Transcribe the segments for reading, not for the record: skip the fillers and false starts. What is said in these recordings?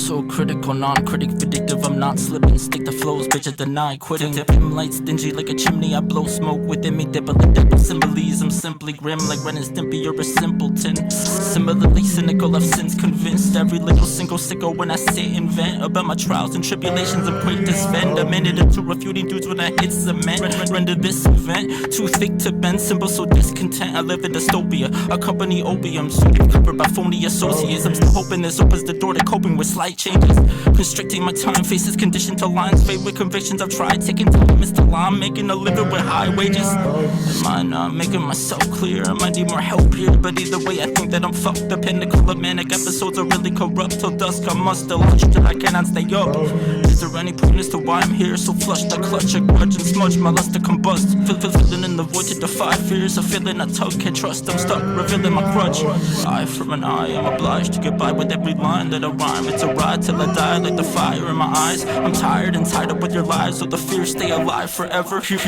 So critical, non-critic, vindictive, I'm not slipping. Stick to flows, bitch, I deny quitting. Dim lights, stingy like a chimney, I blow smoke within me. Dipple symbolism, simply grim like Ren and Stimpy, you're a simpleton. Similarly cynical, I've since convinced every little single sicko when I sit and vent about my trials and tribulations of great disvend. A minute or two refuting dudes when I hit cement. Render this event too thick to bend, simple so discontent. I live in dystopia, accompany opium, soon covered by phony associates. I'm still hoping this opens the door to coping with slight changes. Constricting my time, faces conditioned to lines, fade with convictions. I've tried taking time, it's till I'm making a living with high wages. Am I not making myself clear? I might need more help here, but either way I think that I'm fucked. The pinnacle of manic episodes are really corrupt. Till dusk I must still hush till I cannot stay up. Is there any point as to why I'm here? So flushed I clutch a grudge and smudge my lust to combust. Filling in the void to defy fears. A feeling I tug can't trust, I'm stuck revealing my crutch. Eye for an eye, I'm obliged to get by with every line that I rhyme. It's a ride till I die like the fire in my eyes. I'm tired and tied up with your lies, so the fears stay alive forever. Here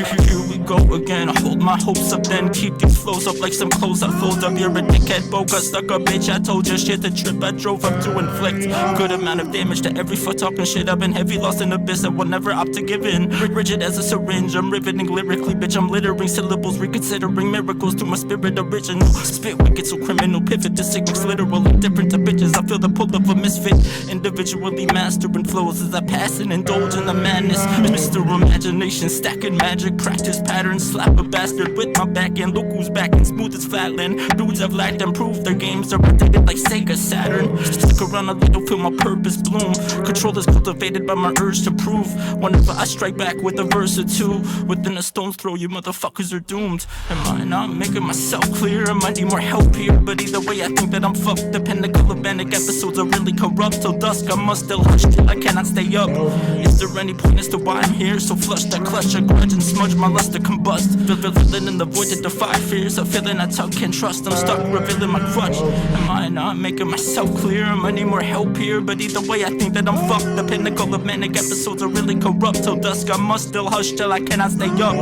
we go again. I hold my hopes up then keep these flows up like some clothes I fold up. You're a dickhead, boca stuck up bitch. I told you shit, the trip I drove up to inflict good amount of damage to every foot talking shit. I've been heavy, lost in abyss, I will never opt to give in. Rigid as a syringe, I'm riveting lyrically, bitch. I'm littering syllables, reconsidering miracles to my spirit original. Spit wicked, so criminal, pivot to cyclics, literal, indifferent to bitches. I feel the pull of a misfit, individually mastering flows as I pass and indulge in the madness. Mr. Imagination, stacking magic, practice patterns, slap a bastard with my backhand. Look who's back and smooth as flatland. Dudes have lacked and proved their games are protected like Sega Saturn. Stick around a little, feel my purpose bloom. Control is cultivated by my urge to prove. Whenever I strike back with a verse or two, within a stone's throw, you motherfuckers are doomed. Am I not making myself clear? I might need more help here, but either way I think that I'm fucked. The pinnacle of manic episodes are really corrupt. Till dusk I must still hush till I cannot stay up. Is there any point as to why I'm here? So flushed I clutch a grudge and smudge my lust to combust. Filling in the void to defy fears. A feeling I tug can't trust, I'm stuck revealing my crutch. Am I not making myself clear? I might need more help here, but either way I think that I'm fucked. The pinnacle of manic episodes are really corrupt. Till dusk I must still hush till I cannot stay up.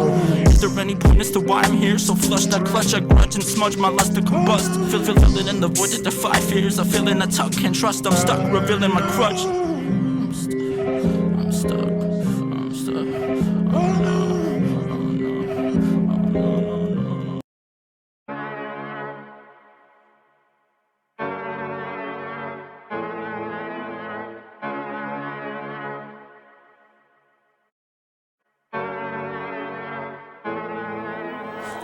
Is there any point as to why I'm here? So flushed I clutch a grudge and smudge my lust to combust. Filling in the void to defy fears. A feeling I tug can't trust, I'm stuck revealing my crutch. I'm stuck. Oh no.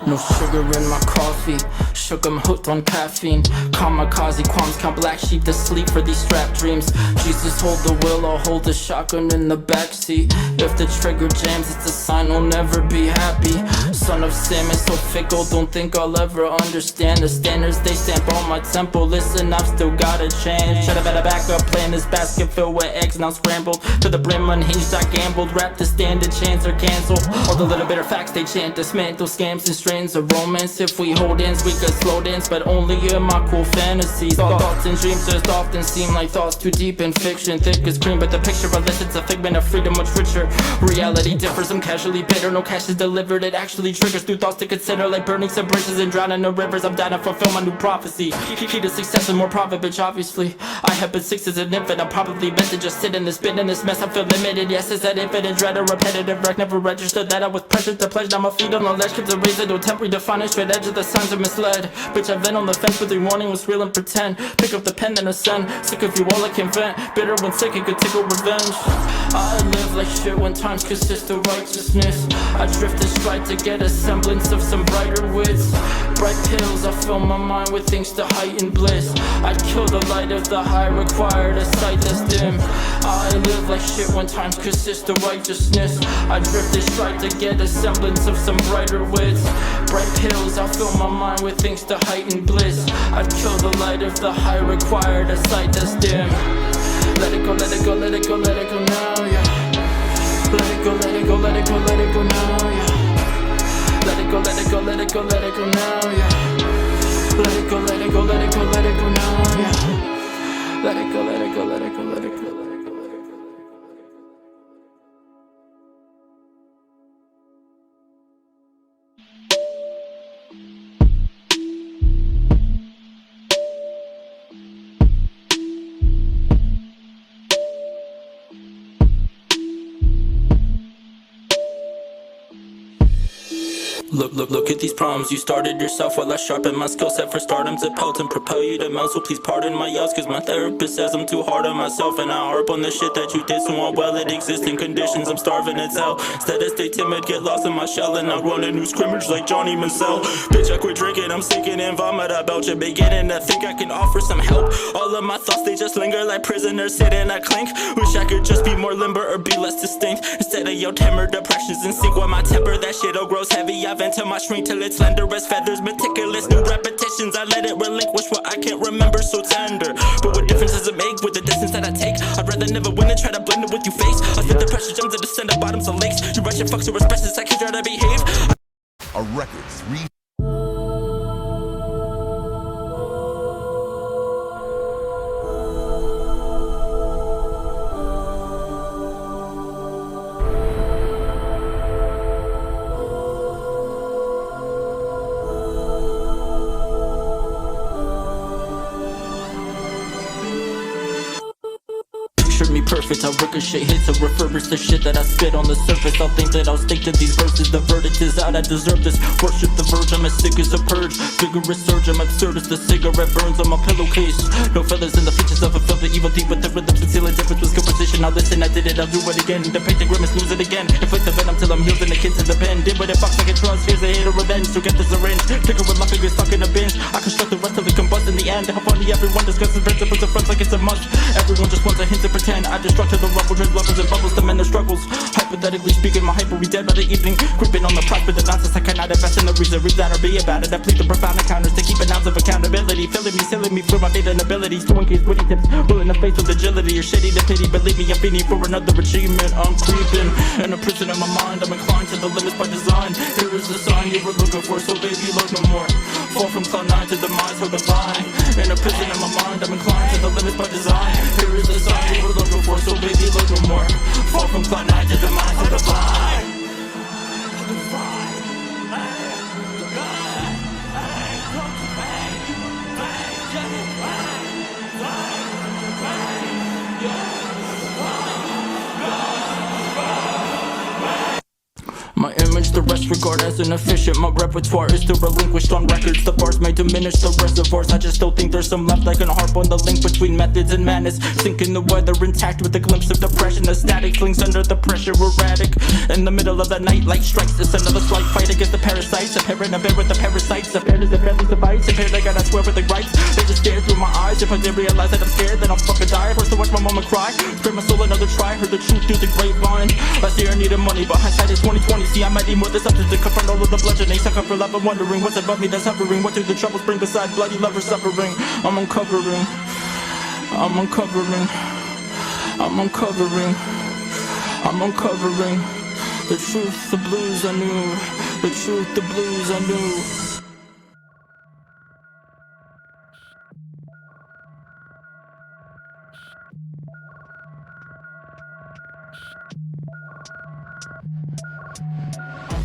No sugar in my coffee, shook, I'm hooked on caffeine. Kamikaze qualms, count black sheep to sleep for these strap dreams. Jesus hold the wheel, I'll hold the shotgun in the backseat. If the trigger jams, it's a sign I'll never be happy. Son of Sam is so fickle, don't think I'll ever understand the standards they stamp on my temple. Listen, I've still gotta change. Should've had a backup plan, this basket filled with eggs now scrambled to the brim, unhinged, I gambled. Rap to stand a chance or cancel all the little bitter facts they chant. Dismantle scams and strains of romance. If we hold hands, we could slow dance, but only in my cool fantasies. Thoughts and dreams just often seem like thoughts too deep in fiction. Thick as cream, but the picture elicits a figment of freedom much richer. Reality differs, I'm casually bitter. No cash is delivered, it actually triggers through thoughts to consider, like burning some bridges and drowning the rivers. I'm down to fulfill my new prophecy. Key to success and more profit, bitch, obviously. I have been 6 as an infant, I'm probably meant to just sit in this bin in this mess. I feel limited, yes, it's that infinite dread, a repetitive wreck. Never registered that I was pressured to pledge. Now my feet on the ledge, keeps a razor, no temporary defining straight edge of the signs are misled. Bitch, I've been on the fence with your warning was real and pretend. Pick up the pen and ascend, sick of you all I can vent. Bitter when sick, it could tickle revenge. I live like shit when times consist of righteousness. I drift and stride to get a semblance of some brighter wits. Bright pills, I fill my mind with things to heighten bliss. I'd kill the light of the high, required a sight that's dim. I live like shit when times consist of righteousness. I drift and stride to get a semblance of some brighter wits. Bright pills, I fill my mind with things to heighten bliss. I'd kill the light of the high, required a sight that's dim. Let it go, let it go, let it go, let it go now, yeah. Let it go, let it go, let it go, let it go now, yeah. Let it go, let it go, let it go, let it go now, yeah. Let it go, let it go, let it go, let it go now, yeah. Let it go, let it go, let it go, let it go. Look at these problems you started yourself while I sharpen my skill set for stardom to pelt and propel you to melt. So please pardon my yells, cause my therapist says I'm too hard on myself, and I harp on the shit that you did so well at existing conditions. I'm starving as hell. Instead I stay timid, get lost in my shell, and I'll run a new scrimmage like Johnny Manziel. Bitch, I quit drinking, I'm sinking in vomit, I belch and beginning to think I can offer some help. All of my thoughts, they just linger like prisoners sitting at clink. Wish I could just be more limber or be less distinct. Instead of your temper, depressions in sync with my temper. That shit all grows heavy, I vent to my shrink till it's slender as feathers. Meticulous new repetitions, I let it relinquish what I can't remember so tender. But what difference does it make with the distance that I take? I'd rather never win than try to blend it with you face. I feel the pressure jump to the center bottoms of lakes. You rush and fucks your expressions, I can try to behave. A record 3. Me perfect, I ricochet hits, I refurbish the shit that I spit on the surface. I'll think that I'll stick to these verses. The verdict is out, I deserve this. Worship the verge, I'm as sick as a purge. Vigorous surge, I'm absurd as the cigarette burns on my pillowcase. No feathers in the features of a filthy evil deep with the rhythm conceal a difference with composition. I'll listen, I did it, I'll do it again. Depict the grimace, lose it again. Inflict the venom till I'm healed and akin to the pen. Did what it fucks like a trust, here's a hit of revenge. So get the syringe, trigger with my fingers stuck in a binge. I construct the rest till it combusts in the end. How funny everyone discusses principles of fronts like it's a must. Everyone just wants a hint to pretend. I destructed the rubble, dread lovers and bubbles to mend their struggles. Hypothetically speaking, my hyper we dead by the evening. Creeping on the props with the nonsense I cannot invest in the reason. Read that or be about it. I plead the profound encounters to keep an ounce of accountability. Filling me through my data and abilities. To encase witty tips, willing to face with agility. You're shitty to pity, believe me, I'm fiending for another achievement. I'm creeping in a prison of my mind. I'm inclined to the limits by design. Here is the sign you were looking for, so baby, look no more. Fall from cloud 9 to the mind so divine. In a prison of my mind, I'm inclined to the limits by design. Here is the sign you were looking for, so baby, look no more. Fall from cloud 9 to the mind so divine. My image the rest regard as inefficient. My repertoire is still relinquished on records. The bars may diminish the reservoirs. I just still think there's some left. I can harp on the link between methods and madness. Sinking the weather intact with a glimpse of depression. A static flings under the pressure, erratic. In the middle of the night, light strikes. It's another slight fight against the parasites. A pair in a bed with the parasites. A pair is a barely device. A pair I gotta swear with the rights. They just stare through my eyes. If I didn't realize that I'm scared, then I'll fucking die. First to watch my mama cry. Spare my soul another try. Heard the truth through the grapevine. Last year I needed money, but hindsight is 2020. See, I might need more than substance to confront all of the bludgeoning. Suck up for love and wondering what's above me that's hovering. What do the troubles bring beside bloody lovers suffering? I'm uncovering. I'm uncovering. I'm uncovering. I'm uncovering. The truth, the blues I knew. The truth, the blues I knew.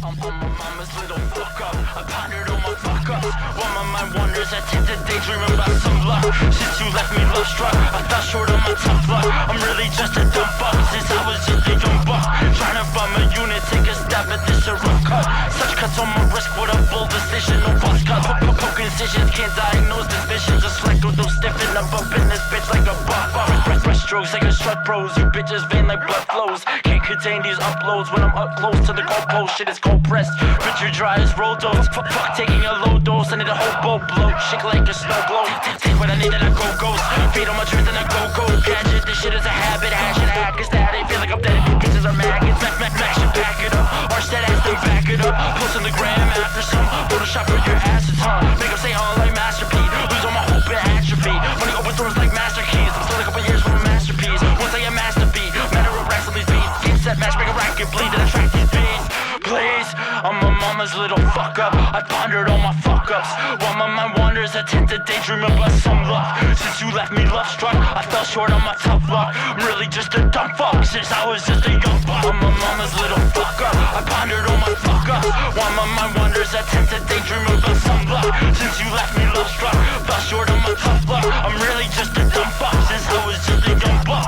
I'm my mama's little fuck up. I pondered all my fuck ups. While my mind wanders, I tend to daydream about some luck. Since you left me love struck, I fell short of my tough luck. I'm really just a dumb fuck since I was just a young buck. Trying to find my unit, take a stab at this a rough cut. Such cuts on my wrist, what a bold decision. No buzz cut, poke incisions, can't diagnose this vision. Just like those stiffen up in this bitch like a buff. Breast strokes like a strut bros. You bitches vein like blood flows. Can't contain these uploads when I'm up close to the goalpost. Shit is cold pressed. Picture dry as roll dose. Fuck taking a low dose. I need a whole boat blow. Shake like a snow blow. Take what I need and I go ghost. Fade on my truth and I go gadget. This shit is a habit. Hash and hack is that. Feel like I'm dead. Bitches are maggots. Mac should back it up. Arch that ass then back it up. Post on the gram after some Photoshop for your ass a ton. Make them say all like masterpiece. Lose all my hope and atrophy. Money open doors like master keys. I'm still a couple years from a masterpiece. Once I a masterpiece. Matter of racks on these beats. Get set match, make a racket bleed and attract these beats. Please, I'm my mama's little fuck up. I pondered all my fuck ups. While my mind wanders, I tend to daydream about some luck. Since you left me love struck, I fell short on my tough luck. I'm really just a dumb fuck since I was just a young buck. I'm my mama's little fuck up. I pondered all my fuck ups. While my mind wanders, I tend to daydream about some luck. Since you left me love struck, fell short on my tough luck. I'm really just a dumb fuck since I was just a young buck.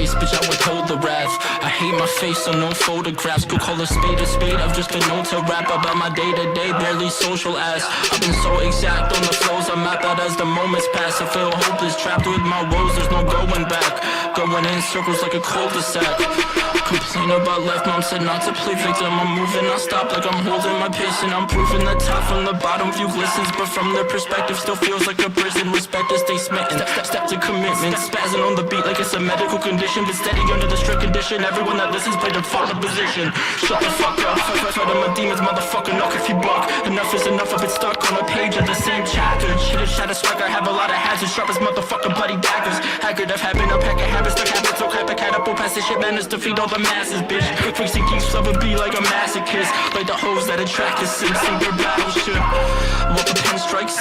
face, bitch, I withhold the wrath. I hate my face, so no photographs. Go call a spade, I've just been known to rap about my day-to-day, barely social ass. I've been so exact on the flows I map out as the moments pass. I feel hopeless, trapped with my woes, there's no going back. Going in circles like a cul-de-sac. Complain about life, mom said not to play victim. I'm moving, I stop like I'm holding my pace, and I'm proving the top from the bottom view glistens, but from their perspective still feels like a prison. Respect to stay smitten, step to commitment, spazzing on the beat like it's a medical condition, but steady under the strict condition. Everyone that listens play their fucking position. Shut the fuck up, fight on my demons, motherfucker, knock if you buck. Enough is enough, I've been stuck on a page of the same chapter. Chitter shatter strike, I have a lot of hazards, sharp as motherfucking bloody daggers. Haggard, I've had been a pack of habits, stuck habits, so crap, I catapult past this shit, manners to feed all the masses, bitch. Freaks and geeks love a be like a masochist, like the hoes that attract the sims, sink their battleship. What the pen strikes,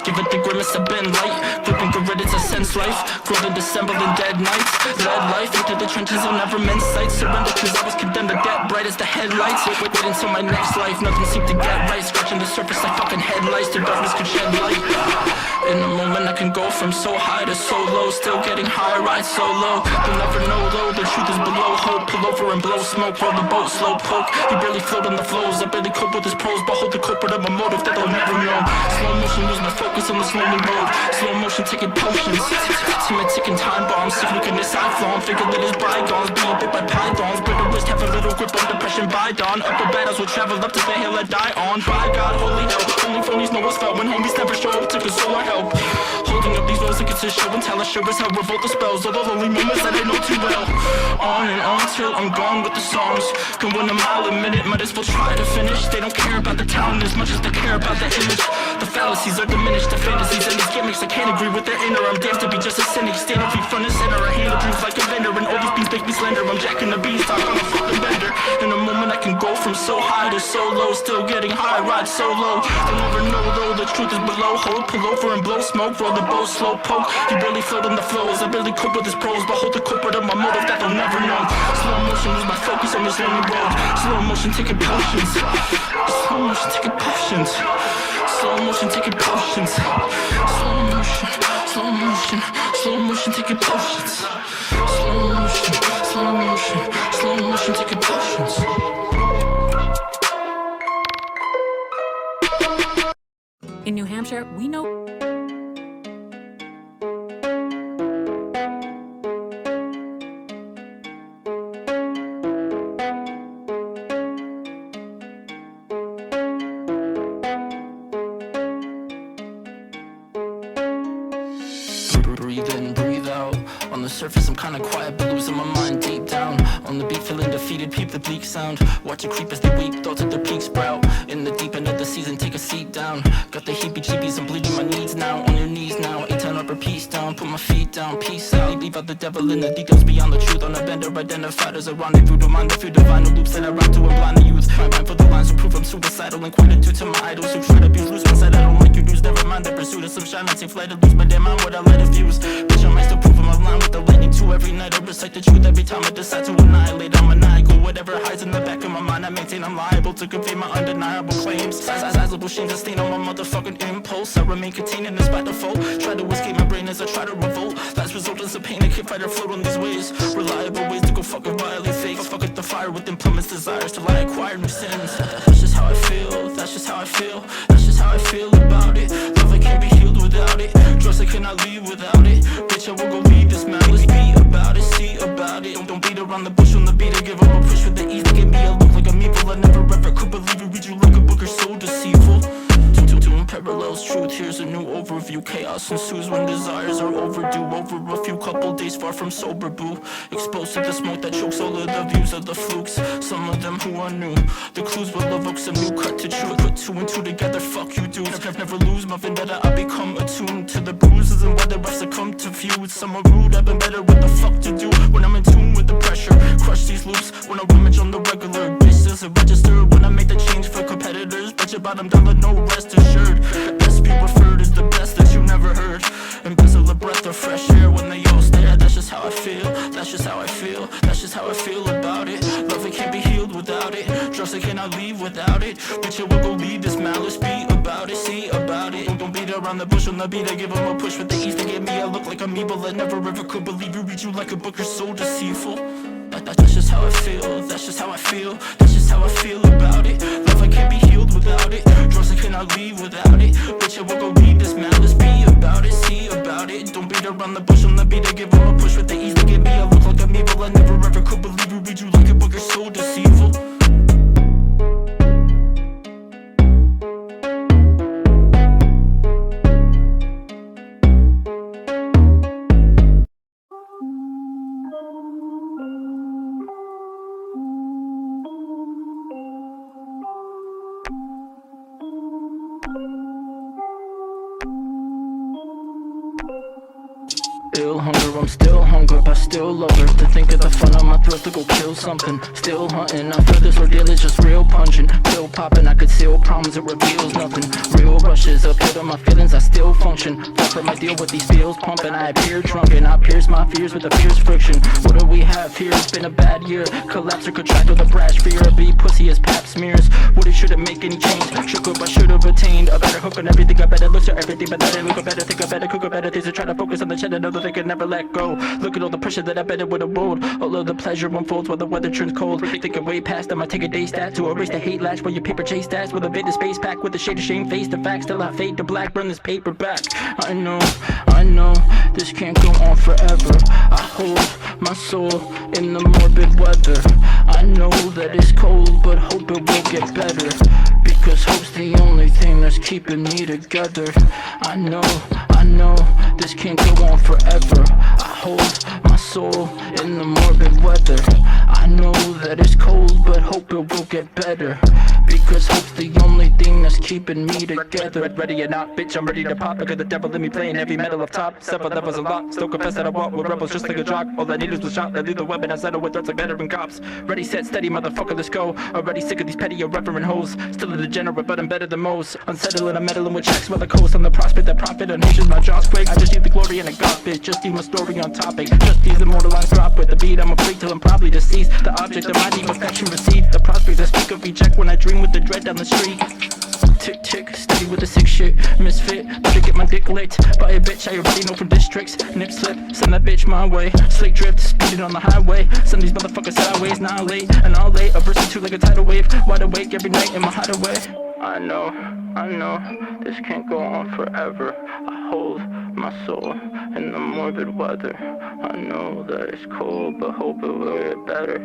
give it the grimace, I've been light, gripping gorillas, I sense life, growth and dissembled in dead nights. Led life into the trenches of never men's sight, surrender cause I was condemned to get bright as the headlights. Wait until my next life, nothing seemed to get right, scratching the surface like fucking headlights, the darkness could shed light. In a moment I can go from so high to so low, still getting high, ride so low. You'll never know though, the truth is below hope. Pull over and blow smoke, roll the boat, slow poke. You barely float on the flows, I barely cope with his pros, but hold the culprit of my motive that they'll never know. Slow motion was my focus on the slowly road. Slow motion taking potions, timid ticking time bombs. Cyclic in this iPhone, figure that his bygones, being bit by pythons. Brittle wrist, have a little grip on depression by dawn. Upper battles will travel up to the hill I die on. By God, holy hell, only phonies know what's felt when homies never show up to console or help. Holding up these roads like it's a show and tell, I sure as hell revolt the spells of the lonely moments that I know too well. On and on till I'm gone with the songs. Can win a mile a minute, might as well try to finish. They don't care about the talent as much as they care about the image. The fallacies are diminished, the fantasies and these gimmicks. I can't agree with their inner, I'm damned to be just a cynic. Stand up feet front and center, I handle dreams like a vendor, and all these beats make me slender. I'm jacking the beanstalk on a fucking bender. In a moment I can go from so high to so low, still getting high, ride so low. They'll never know though, the truth is below. Hold, pull over and blow smoke, roll the boat, slow poke. You barely float on the flows, I barely cope with his pros, but hold the culprit of my motive that they'll never know. Slow motion was my focus on this lonely road. Slow motion taking potions, slow motion taking potions, slow motion taking potions, slow motion, slow motion, slow motion taking potions, slow motion, slow motion, slow motion taking potions. In New Hampshire, we know breathe in, breathe out. On the surface I'm kinda quiet, but losing my mind deep down. On the beat feeling defeated, peep the bleak sound. Watch it creep as they weep, thoughts at their peak sprout. In the deep end of the season, take a seat down. Got the heebie-jeebies, I'm bleeding my needs now. On your knees now, 8-10 upper peace down. Put my feet down, peace out. Leave out the devil in the details beyond the truth. On a bender identified as a rendezvous. Don't mind if you divine the loops that I rhyme to and blind the youth. Mind for the lines to prove I'm suicidal and quite to my idols who try to be loose. Once I don't like you dudes, never mind the pursuit of some shine. I take flight to lose my damn mind, what I let it fuse. Bitch, I might still prove I'm aligned with the lightning too. Every night I recite the truth, every time I decide to annihilate. I'm maniacal, whatever hides in the back of my mind I maintain, I'm liable to convey my undeniable claims. Sizable shames, I stain on my motherfucking impulse. I remain contained in this by default. Try to escape my brain as I try to revolt. Last result is a pain, I can't fight or float on these ways. Reliable ways to go fuck and violate fakes. Fuck with the fire within plummets desires till I acquire new sins. That's just how I feel, that's just how I feel. That's just how I feel about it. Love, I can't be healed without it. Drugs, I cannot leave without it. Bitch, I will go leave this malice. Be about it, see about it. Don't beat around the bush on the beat. I give up a push with the ease to get me a look like I'm evil. I never ever could believe it. Read you like a book, are so deceitful. Doing parallels, truth, here's a new overview. Chaos ensues when desires are overdue. Over a few couple days far from sober, boo. Exposed to the smoke that chokes all of the views of the flukes. Some of them who are new. The clues will evoke some new cut to chew. Put two and two together, fuck you dudes. Never lose my vendetta, I become attuned to the bruises and whether I succumb to feuds. Some are rude, I've been better with the fuck to do. When I'm in tune with the pressure, crush these loops. When I rummage on the regular, bitch doesn't register. When I make the change for competitors, bet your bottom dollar, no rest assured. Best be referred as the best that you never heard. Embezzle a breath of fresh air when they all stare. That's just how I feel, that's just how I feel. That's just how I feel about it. Love, it can't be healed without it. Drugs, I cannot leave without it. Bitch, I will go lead this malice. Be about it, see about it. Don't beat around the bush on the beat. I give them a push with the ease to get me. I look like I'm I'm evil. I never ever could believe you. Read you like a book, you're so deceitful. That's just how I feel, that's just how I feel. That's just how I feel about it. Love, I can't be healed without it. Drugs, I cannot leave without it. Bitch, I won't go leave this malice. Be about it, see about it. Don't beat around the bush, I'm the beat. I give them a push with the ease to get me. I look like I'm evil. I never ever could believe you. Read you like a book, you're so deceitful. Ill hunger, I'm still hungry, I still love her. To think of the fun on my throat to go kill something. Still hunting, I feel this ordeal is just real pungent. Pill popping, I could seal problems, it reveals nothing. Real rushes, uphill to my feelings, I still function. Fought for my deal with these feels pumping. I appear drunken, I pierce my fears with the fierce friction. What do we have here? It's been a bad year. Collapse or contract with a brash fear. Be pussy as pap smears. Would it, shouldn't make any change. Shook up, I should've attained a better hook on everything. I better look to everything, but that ain't look better. Think I better cook a better things to try to focus on the chin. Another thing I never let go. Look at all the pressure that I bet it would've rolled. All of the pleasure unfolds while the weather turns cold. Thinking way past them, I take a day stat to erase the hate lash while your paper chase stats. With a bit of space pack with a shade of shame, face the facts till I fade to black. Burn this paper back. I know, this can't go on forever. I hold my soul in the morbid weather. I know that it's cold, but hope it will get better. Because hope's the only thing that's keeping me together. I know, this can't go on forever. I hold my soul in the morbid weather. I know that it's cold, but hope it will get better. Because hope's the only thing that's keeping me together. Ready or not, bitch, I'm ready to pop. Because the devil in me playing heavy metal up top. Several levels a lot, still confess that I walk with rebels just like a jock. All I need is the shot, I leave the weapon, I settle with threats like veteran cops. Ready, set, steady, motherfucker, let's go. Already sick of these petty irreverent hoes. Still a degenerate, but I'm better than most. Unsettling, I'm meddling with checks while the coast. On the prospect that profit unleashes my jaws quick. I just need the glory and a god bitch. Just need my story on topic. Just these immortalized drop with the beat. I'm a freak till I'm probably deceased. The object of my deep affection received. The prospect I speak of reject when I dream with the dread down the street. Tick tick, steady with the sick shit. Misfit, better get my dick licked by a bitch I already know from districts. Nip slip, send that bitch my way. Slick drift, speeding on the highway. Send these motherfuckers sideways, now late and all late. A verse or two like a tidal wave. Wide awake every night in my hideaway. I know, this can't go on forever. I hold my soul in the morbid weather. I know that it's cold, but hope it will get better.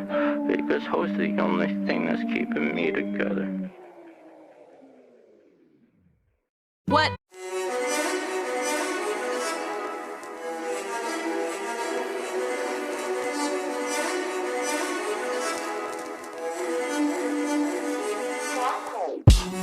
Because hope's the only thing that's keeping me together. What?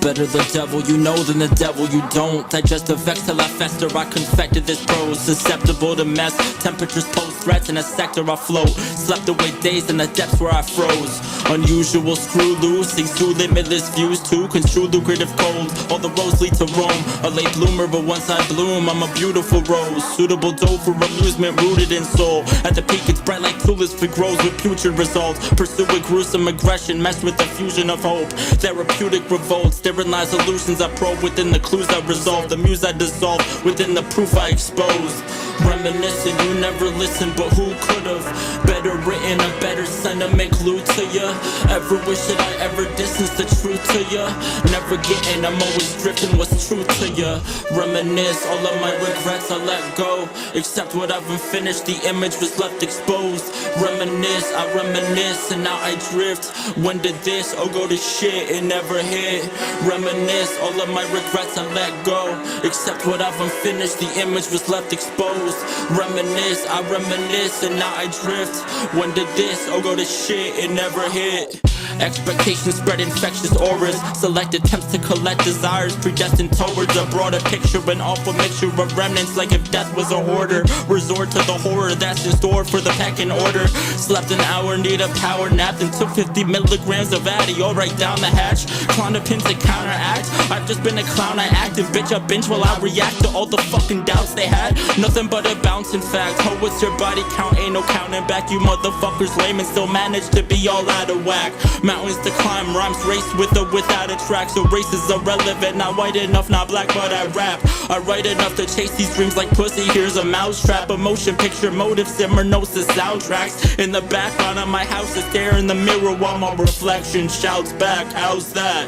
Better the devil you know than the devil you don't. Digest the vex till I fester. I confected this prose, susceptible to mess. Temperatures pose threats in a sector I float. Slept away days in the depths where I froze. Unusual screw loose, exude limitless views to construe lucrative cold. All the roads lead to Rome. A late bloomer, but once I bloom, I'm a beautiful rose. Suitable dough for amusement, rooted in soul. At the peak, it's bright like tulips, it grows with putrid results. Pursue a gruesome aggression, messed with the fusion of hope. Therapeutic revolts. Therein lies illusions I probe within the clues I resolve. The muse I dissolve within the proof I expose. Reminiscing, you never listened, but who could've? Better written, a better sentiment glued to ya. Ever wish that I ever distanced the truth to ya? Never getting, I'm always drifting what's true to ya. Reminisce, all of my regrets I let go. Except what I've unfinished, the image was left exposed. Reminisce, I reminisce, and now I drift. When did this all go to shit? It never hit. Reminisce, all of my regrets I let go. Except what I've unfinished, the image was left exposed. Reminisce, I reminisce, and now I drift. When did this all go to shit? It never hit. Expectations spread infectious auras. Select attempts to collect desires predestined towards a broader picture. An awful mixture of remnants like if death was a hoarder. Resort to the horror that's in store for the pack in order. Slept an hour, need a power nap, and took 50 milligrams of Addy. All right down the hatch, clonopin to counteract. I've just been a clown, I acted, bitch, I binge while I react to all the fucking doubts they had. Nothing but a bouncing fact. Ho, what's your body count? Ain't no counting back. You motherfuckers lame and still manage to be all out of whack. Mountains to climb, rhymes race with or without a track. So race is irrelevant, not white enough, not black, but I rap. I write enough to chase these dreams like pussy. Here's a mousetrap, a motion picture motive, Simmernosis soundtracks. In the background of my house, I stare in the mirror while my reflection shouts back, how's that?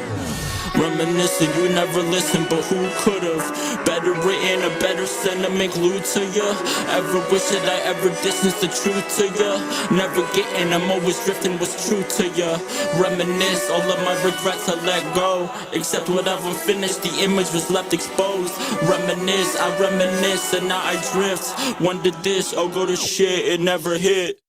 Reminiscing, you never listened, but who could've? Better written, a better sentiment glued to ya. Ever wish that I ever distanced the truth to ya? Never getting, I'm always drifting what's true to ya. Reminisce, all of my regrets I let go. Except whatever finished, the image was left exposed. Reminisce, I reminisce, and now I drift. Wonder this, I'll go to shit, it never hit.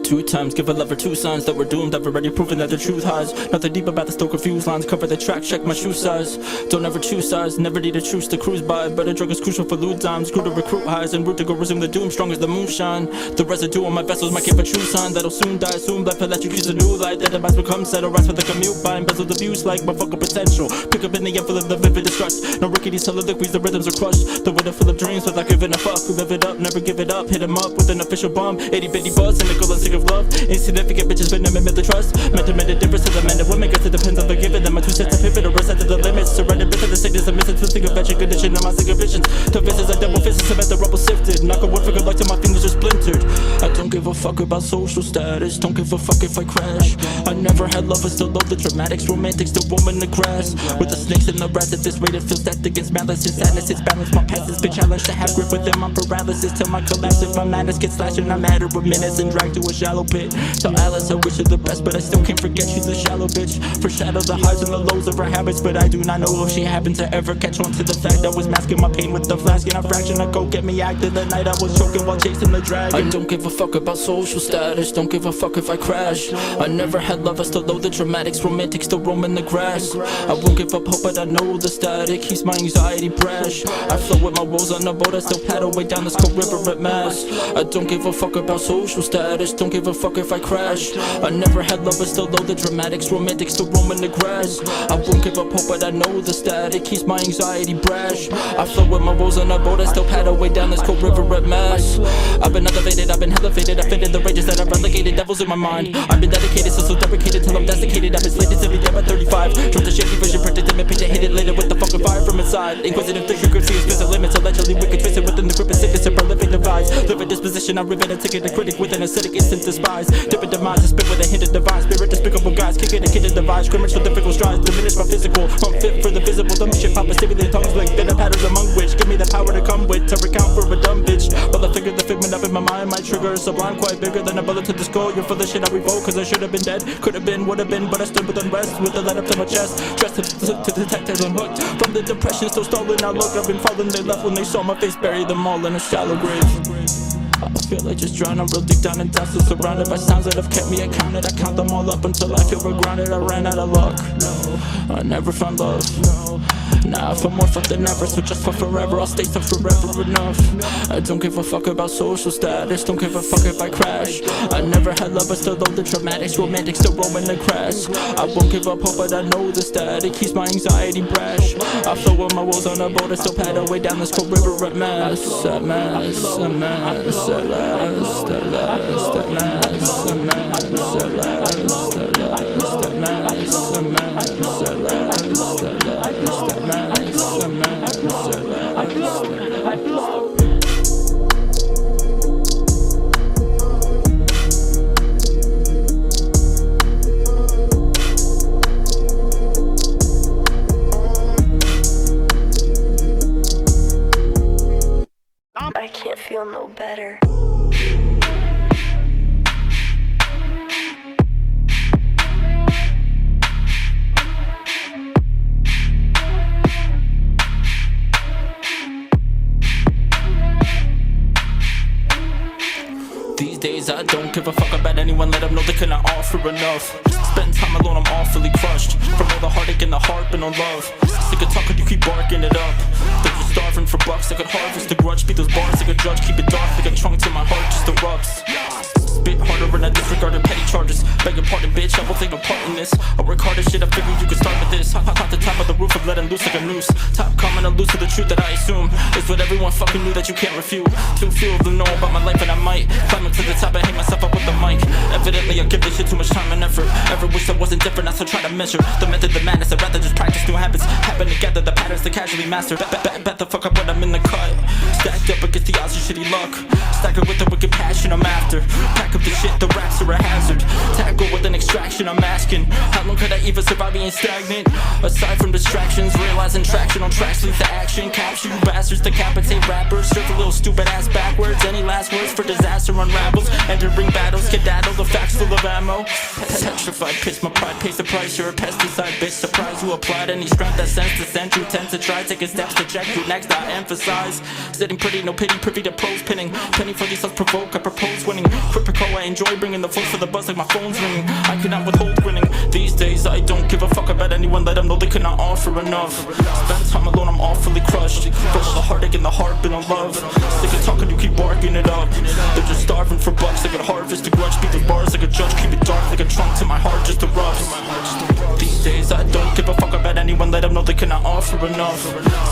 Two times, give a lover two signs that we're doomed. I've already proven that the truth hides. Nothing deep about the still confused lines. Cover the track, check my shoe size. Don't ever choose size, never need a truce to cruise by. But a drug is crucial for loot times. Screw to recruit highs and route to go resume the doom. Strong as the moonshine. The residue on my vessels might give a true sign that'll soon die. Soon left electric use a new light. That demise become settle. Rise for the commute by embezzled abuse like my fucking potential. Pick up in the envelope of the vivid distrust. No rickety soliloquies, the rhythms are crushed. The window full of dreams without giving a fuck. We live it up, never give it up. Hit 'em up with an official bomb. 80-bitty buzz, cynical and sick of love. Insignificant bitches been them the trust. Meant to make a difference to the men and women. Guess it depends on the giving them. My 2 cents to pivot or reset to the limits. Surrender bit to the sickness and missing to think of veteran condition of my sick visions. To visions like double fists, cement the rubble sifted. Knock a wood for good luck till my fingers are splintered. I don't give a fuck about social status. Don't give a fuck if I crash. I never had love, I still love the dramatics. Romantics, the woman in the grass. With the snakes and the rats at this rate, it feels stacked against malice. It's sadness, it's balance. My past has been challenged to have grip within my paralysis. Till my collapse, if my madness gets slashed in a matter of minutes and dragged to a shallow pit. Tell Alice I wish her the best, but I still can't forget she's a shallow bitch. Foreshadow the highs and the lows of her habits, but I do not know if she happened to ever catch on to the fact I was masking my pain with the flask and a fraction of coke. Get me acting the night I was choking while chasing the dragon. I don't give a fuck about social status. Don't give a fuck if I crash. I never had love, I still know the dramatics. Romantics still roam in the grass. I won't give up hope, but I know the static keeps my anxiety brash. I float with my woes on a boat, I still paddle way down this cold river at Mass. I don't give a fuck about social status. Don't give a fuck if I crash. I never had love, but still know the dramatics. Romantics still roam in the grass. I won't give up hope, but I know the static keeps my anxiety brash. I float with my woes on a boat, I still paddle way down this cold river at Mass. I've been elevated, I've been elevated. I faded the rages that I've relegated, devils in my mind. I've been dedicated, so deprecated till I'm desiccated. I've been slated to be dead by 35. Drop the shady vision, predicted me, picture hit it later with the fucking fire from inside. Inquisitive thinker could see his limits. Allegedly wicked twisted within the grip of sickness and prolific device. Live a disposition, I rivet a ticket, a critic with an acidic instant despise. Dip in demise, to spit with a hint of divine spirit. Despicable guys, kicking a kid in device. Scrimmage for difficult strides, diminish my physical. Unfit for the visible, dumb shit, pop a stimulate tongues like bitter patterns among which give me the power to come with, to recount for a dumb bitch. Well, I figured the figment up in my mind might trigger a sublime quite bigger than a bullet to the skull. You're full of shit I revoke, cause I should have been dead. Could have been, would have been, but I stood with unrest. With the light up to my chest, dressed to detect as unhooked. From the depression, still stolen, now look, I've been falling. They left when they saw my face, buried them all in a shallow grave. I feel like just drowning real deep down in doubt, still surrounded by sounds that have kept me accounted. I count them all up until I feel grounded. I ran out of luck. No, I never found love. Now I feel more fucked than ever, so just for forever I'll stay stuck forever enough. I don't give a fuck about social status. Don't give a fuck if I crash. I never had love, I still know the dramatics. Romantics still roam in the grass. I won't give up hope, but I know the static keeps my anxiety brash. I float with my woes on a boat, I still paddle way down this cold river at Mass. At Mass, at Mass, at last, at last, at Mass, at Mass, at last, at last, at Mass, at Mass, at last, at last, at Mass. I can't feel no better. These days I don't give a fuck about anyone, let them know they cannot offer enough. Spend time alone, I'm awfully crushed from all the heartache and the heart, but no love. Sick of talking, you keep barking it up. They're just starving for bucks. I could harvest the grudge, beat those bars like a judge, keep it dark like a trunk till my heart just erupts. Spit harder and I disregard petty charges. Beg your pardon, bitch, I will take no part in this. I work hard as shit, I figured you could start with this. Hop the top of the roof, I'm letting loose like a noose. Top coming and loose to the truth that I assume is what everyone fucking knew that you can't refute. Too few of them know about my life and I might climb to the top and hang myself up with the mic. Evidently I give this shit too much time and effort. Ever wish I wasn't different, I still try to measure the method, the madness. I'd rather just practice new habits, happen together, the patterns to casually master. Bet the fuck up when I'm in the cut. Stacked up against the odds of shitty luck. Stagger with the wicked passion I'm after. Pack up the shit, the raps are a hazard. Tackle with an extraction, I'm asking how long could I even survive being stagnant? Aside from distractions, realizing traction on tracks leads to action. Capture you bastards, decapitate rappers. Surf a little stupid ass backwards. Any last words for disaster unravels? Entering battles, skedaddle, the facts full of ammo. Petrified, piss my pride, pays the price. You're a pesticide, bitch. Surprise who applied any strength that sense to send you. Tend to try, taking steps to check you next. I emphasize sitting pretty, no pity, privy to pros pinning. Penny for these self provoke, I propose winning. Cryptico, I enjoy bringing the flows for the buzz like my phone's ringing. I cannot withhold grinning. These days I don't give a fuck about anyone. Let them know they cannot offer enough. Spend time alone, I'm awfully crushed. Full of the heartache and the heart, been on love. Sick of talking, you keep barking it up. They're just starving for bucks. I could harvest the grudge, beat the bars like a judge, keep it dark like a trunk till my heart just erupts. These days I don't give a fuck about anyone. Let them know they cannot offer enough.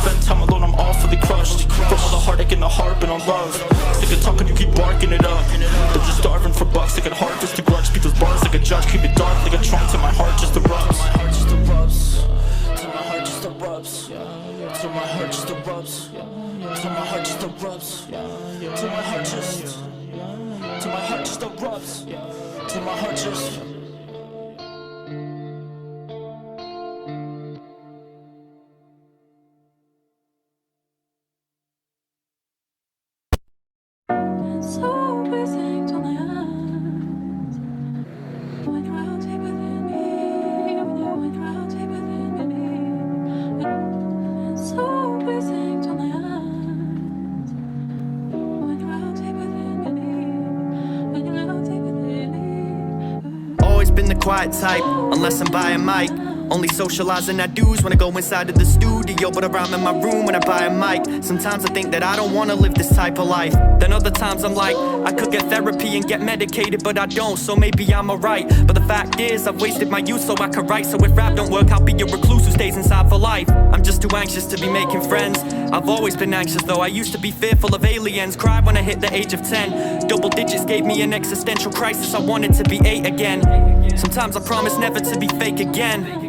Spend time alone, I'm awfully crushed. From all the heartache and the heart, been on love. Sick of talking, you keep barking it up. They're just starving for bucks. I could harvest the grudge, beat those bars like a judge, keep it dark like a trunk till my heart just erupts. Till my heart just erupts. Till my heart just erupts. Till my heart just erupts. Till my heart just. Till my heart just erupts. Till my heart just. So busy till my eyes. When you're out deep within me, when you're out deep within me. So busy till my eyes. When you're out deep within me, when you're out deep within me. Always been the quiet type, unless I'm buying mic. Only socializing I do's when I go inside of the studio, but around in my room when I buy a mic. Sometimes I think that I don't wanna live this type of life. Then other times I'm like, I could get therapy and get medicated, but I don't, so maybe I'm alright. But the fact is, I've wasted my youth so I could write. So if rap don't work, I'll be a recluse who stays inside for life. I'm just too anxious to be making friends. I've always been anxious though, I used to be fearful of aliens. Cried when I hit the age of 10. Double digits gave me an existential crisis, I wanted to be 8 again. Sometimes I promise never to be fake again.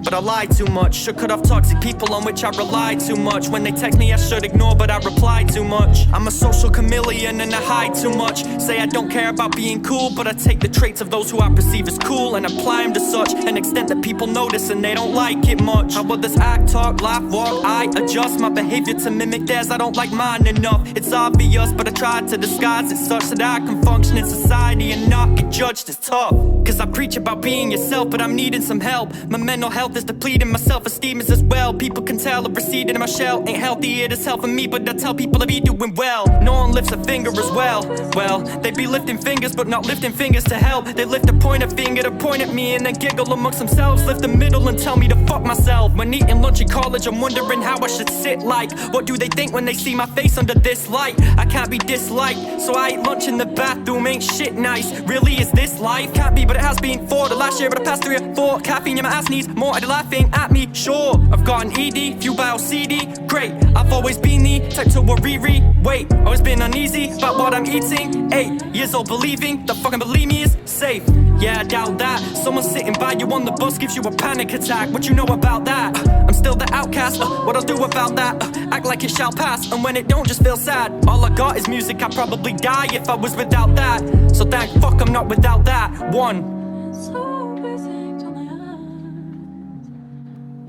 But I lie too much, should cut off toxic people on which I rely too much. When they text me I should ignore, but I reply too much. I'm a social chameleon and I hide too much. Say I don't care about being cool, but I take the traits of those who I perceive as cool and apply them to such an extent that people notice and they don't like it much. How others act, talk, laugh, walk, I adjust my behavior to mimic theirs. I don't like mine enough, it's obvious, but I try to disguise it such that I can function in society and not get judged as tough. Cause I preach about being yourself, but I'm needing some help. My mental health is depleting, my self-esteem is as well. People can tell I'm receding in my shell. Ain't healthy, it is helping me, but I tell people I be doing well. No one lifts a finger as well. Well, they be lifting fingers, but not lifting fingers to help. They lift a pointer finger to point at me and then giggle amongst themselves. Lift the middle and tell me to fuck myself. When eating lunch in college, I'm wondering how I should sit like. What do they think when they see my face under this light? I can't be disliked, so I eat lunch in the bathroom. Ain't shit nice, really is this life? Can't be, but it has been for the last year, but the past 3 or 4. Caffeine in my ass needs more, they're laughing at me, sure. I've got an ED, few bio CD, great. I've always been the type to worry, wait. Always been uneasy about what I'm eating. 8 years old believing that fucking believe me is safe. Yeah, I doubt that. Someone sitting by you on the bus gives you a panic attack. What you know about that? I'm still the outcast, what I'll do about that? Act like it shall pass, and when it don't, just feel sad. All I got is music, I'd probably die if I was without that. So thank fuck I'm not without that. One. So busy till my eyes.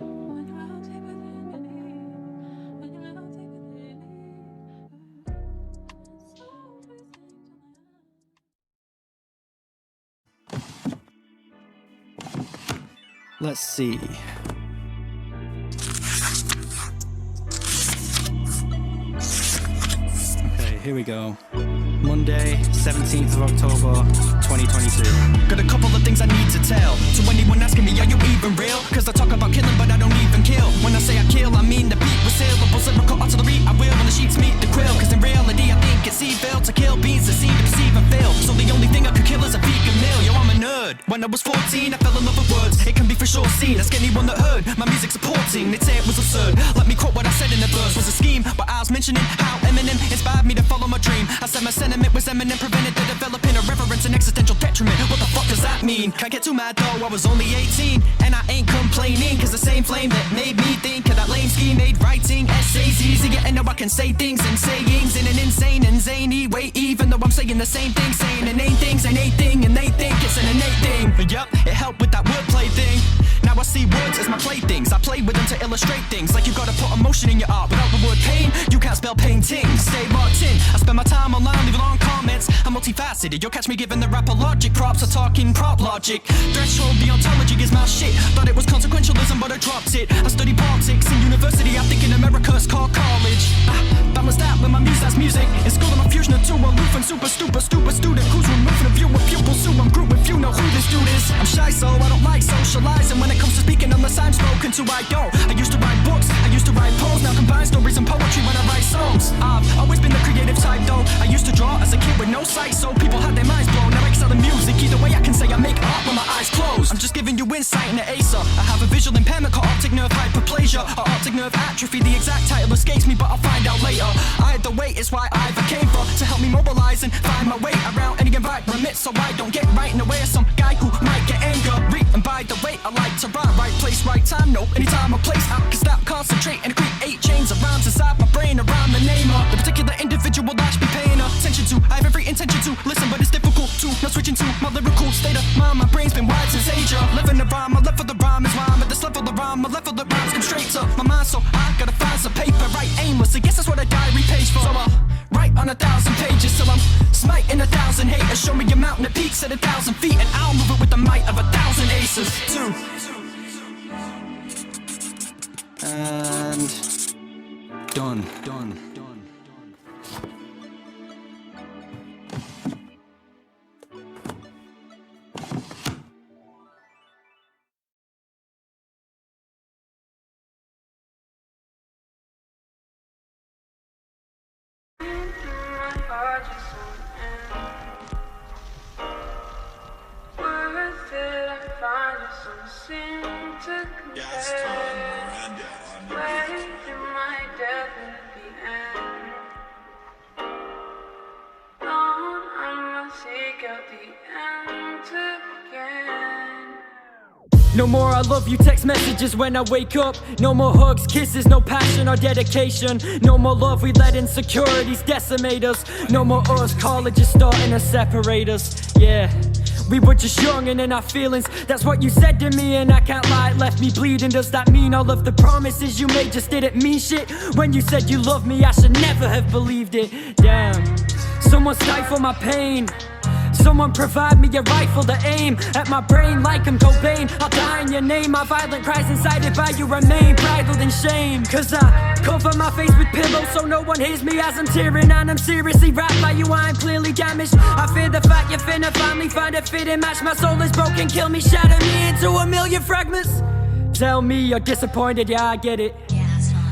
When you're out deep within me, when you're out deep within me. So busy till my eyes. Let's see. Okay, here we go. Monday, 17th of October, 2023. Got a couple of things I need to tell to anyone asking me, are you even real? Cause I talk about killing, but I don't even kill. When I say I kill, I mean the beat with syllables, lyrical artillery. I will when the sheets meet the quill. Cause in reality, I think it's evil to kill beings that seem to perceive and feel. So the only thing I could kill is a vegan meal. Yo, I'm a nerd. When I was 14, I fell in love with words. It can be for sure seen. Ask anyone that heard my music supporting. They'd say it was absurd. Let me quote what I said in the verse. Was a scheme, but I was mentioning how Eminem inspired me to follow my dream. I said my sentiment was eminent, prevented the developing of reverence and existential detriment. What the fuck does that mean? Can't get too mad though, I was only 18 and I ain't complaining, cause the same flame that made me think of that lame scheme made writing essays easier. And now I can say things and sayings in an insane and zany way, even though I'm saying the same thing, saying inane things, an ain't thing, and they think it's an innate thing. Yup, it helped with that wordplay thing. Now I see words as my playthings. I play with them to illustrate things. Like you gotta put emotion in your art. Without the word pain, you can't spell painting. Stay locked in. I spend my time online, leave long comments. I'm multifaceted. You'll catch me giving the rapper logic. Props are talking prop logic. Threshold, the ontology is my shit. Thought it was consequentialism, but I dropped it. I study politics in university. I think in America it's called college. I balance that with my muse, that's music. In school I'm a fusion of two, aloof and super stupid student. Who's removing a view with pupils who I'm group with. You know who this dude is. I'm shy, so I don't like socializing. When it comes to speaking, unless I'm spoken to, I don't. I used to write books, I used to write poems. Now combine stories and poetry when I write songs. I've always been the creative type though. I used to draw as a kid with no sight, so people had their minds blown. Now I excel in music. Either way I can say I make art with my eyes closed. I'm just giving you insight into Acer. I have a visual impairment called optic nerve hyperplasia, or optic nerve atrophy. The exact title escapes me, but I'll find out later. Either way is why I came for, to help me mobilize and find my way around any environment, so I don't get right in the way of some guy who might get angry. And by the way, I like to rhyme. Right place, right time, no anytime or place. I can stop, concentrate, and create chains of rhymes inside my brain around the name of the particular individual I should be paying attention to. I have every intention to listen, but it's difficult to not switching to my lyrical state of mind. My brain's been wired since age of living the rhyme. My left for the rhyme is rhyme. At this level the rhyme, my left for the rhymes come straight to my mind. So I gotta find some paper, write aimlessly. Guess that's what a diary page for. So I'll write on 1,000 pages till I'm smiting 1,000 haters. Show me a mountain that peaks at 1,000 feet, and I'll move it with the might of 1,000 aces. 2 and done. No more I love you text messages when I wake up. No more hugs, kisses, no passion or dedication. No more love, we let insecurities decimate us. No more us, college is starting to separate us. Yeah, we were just young and in our feelings. That's what you said to me and I can't lie, it left me bleeding. Does that mean all of the promises you made just didn't mean shit? When you said you loved me, I should never have believed it. Damn, someone stifle my pain. Someone provide me a rifle to aim at my brain like I'm Cobain. I'll die in your name. My violent cries incited by you remain bridled in shame. Cause I cover my face with pillows so no one hears me as I'm tearing. And I'm seriously rapped by you, I'm clearly damaged. I fear the fact you're finna finally find a fitting match. My soul is broken, kill me, shatter me into a million fragments. Tell me you're disappointed, yeah I get it.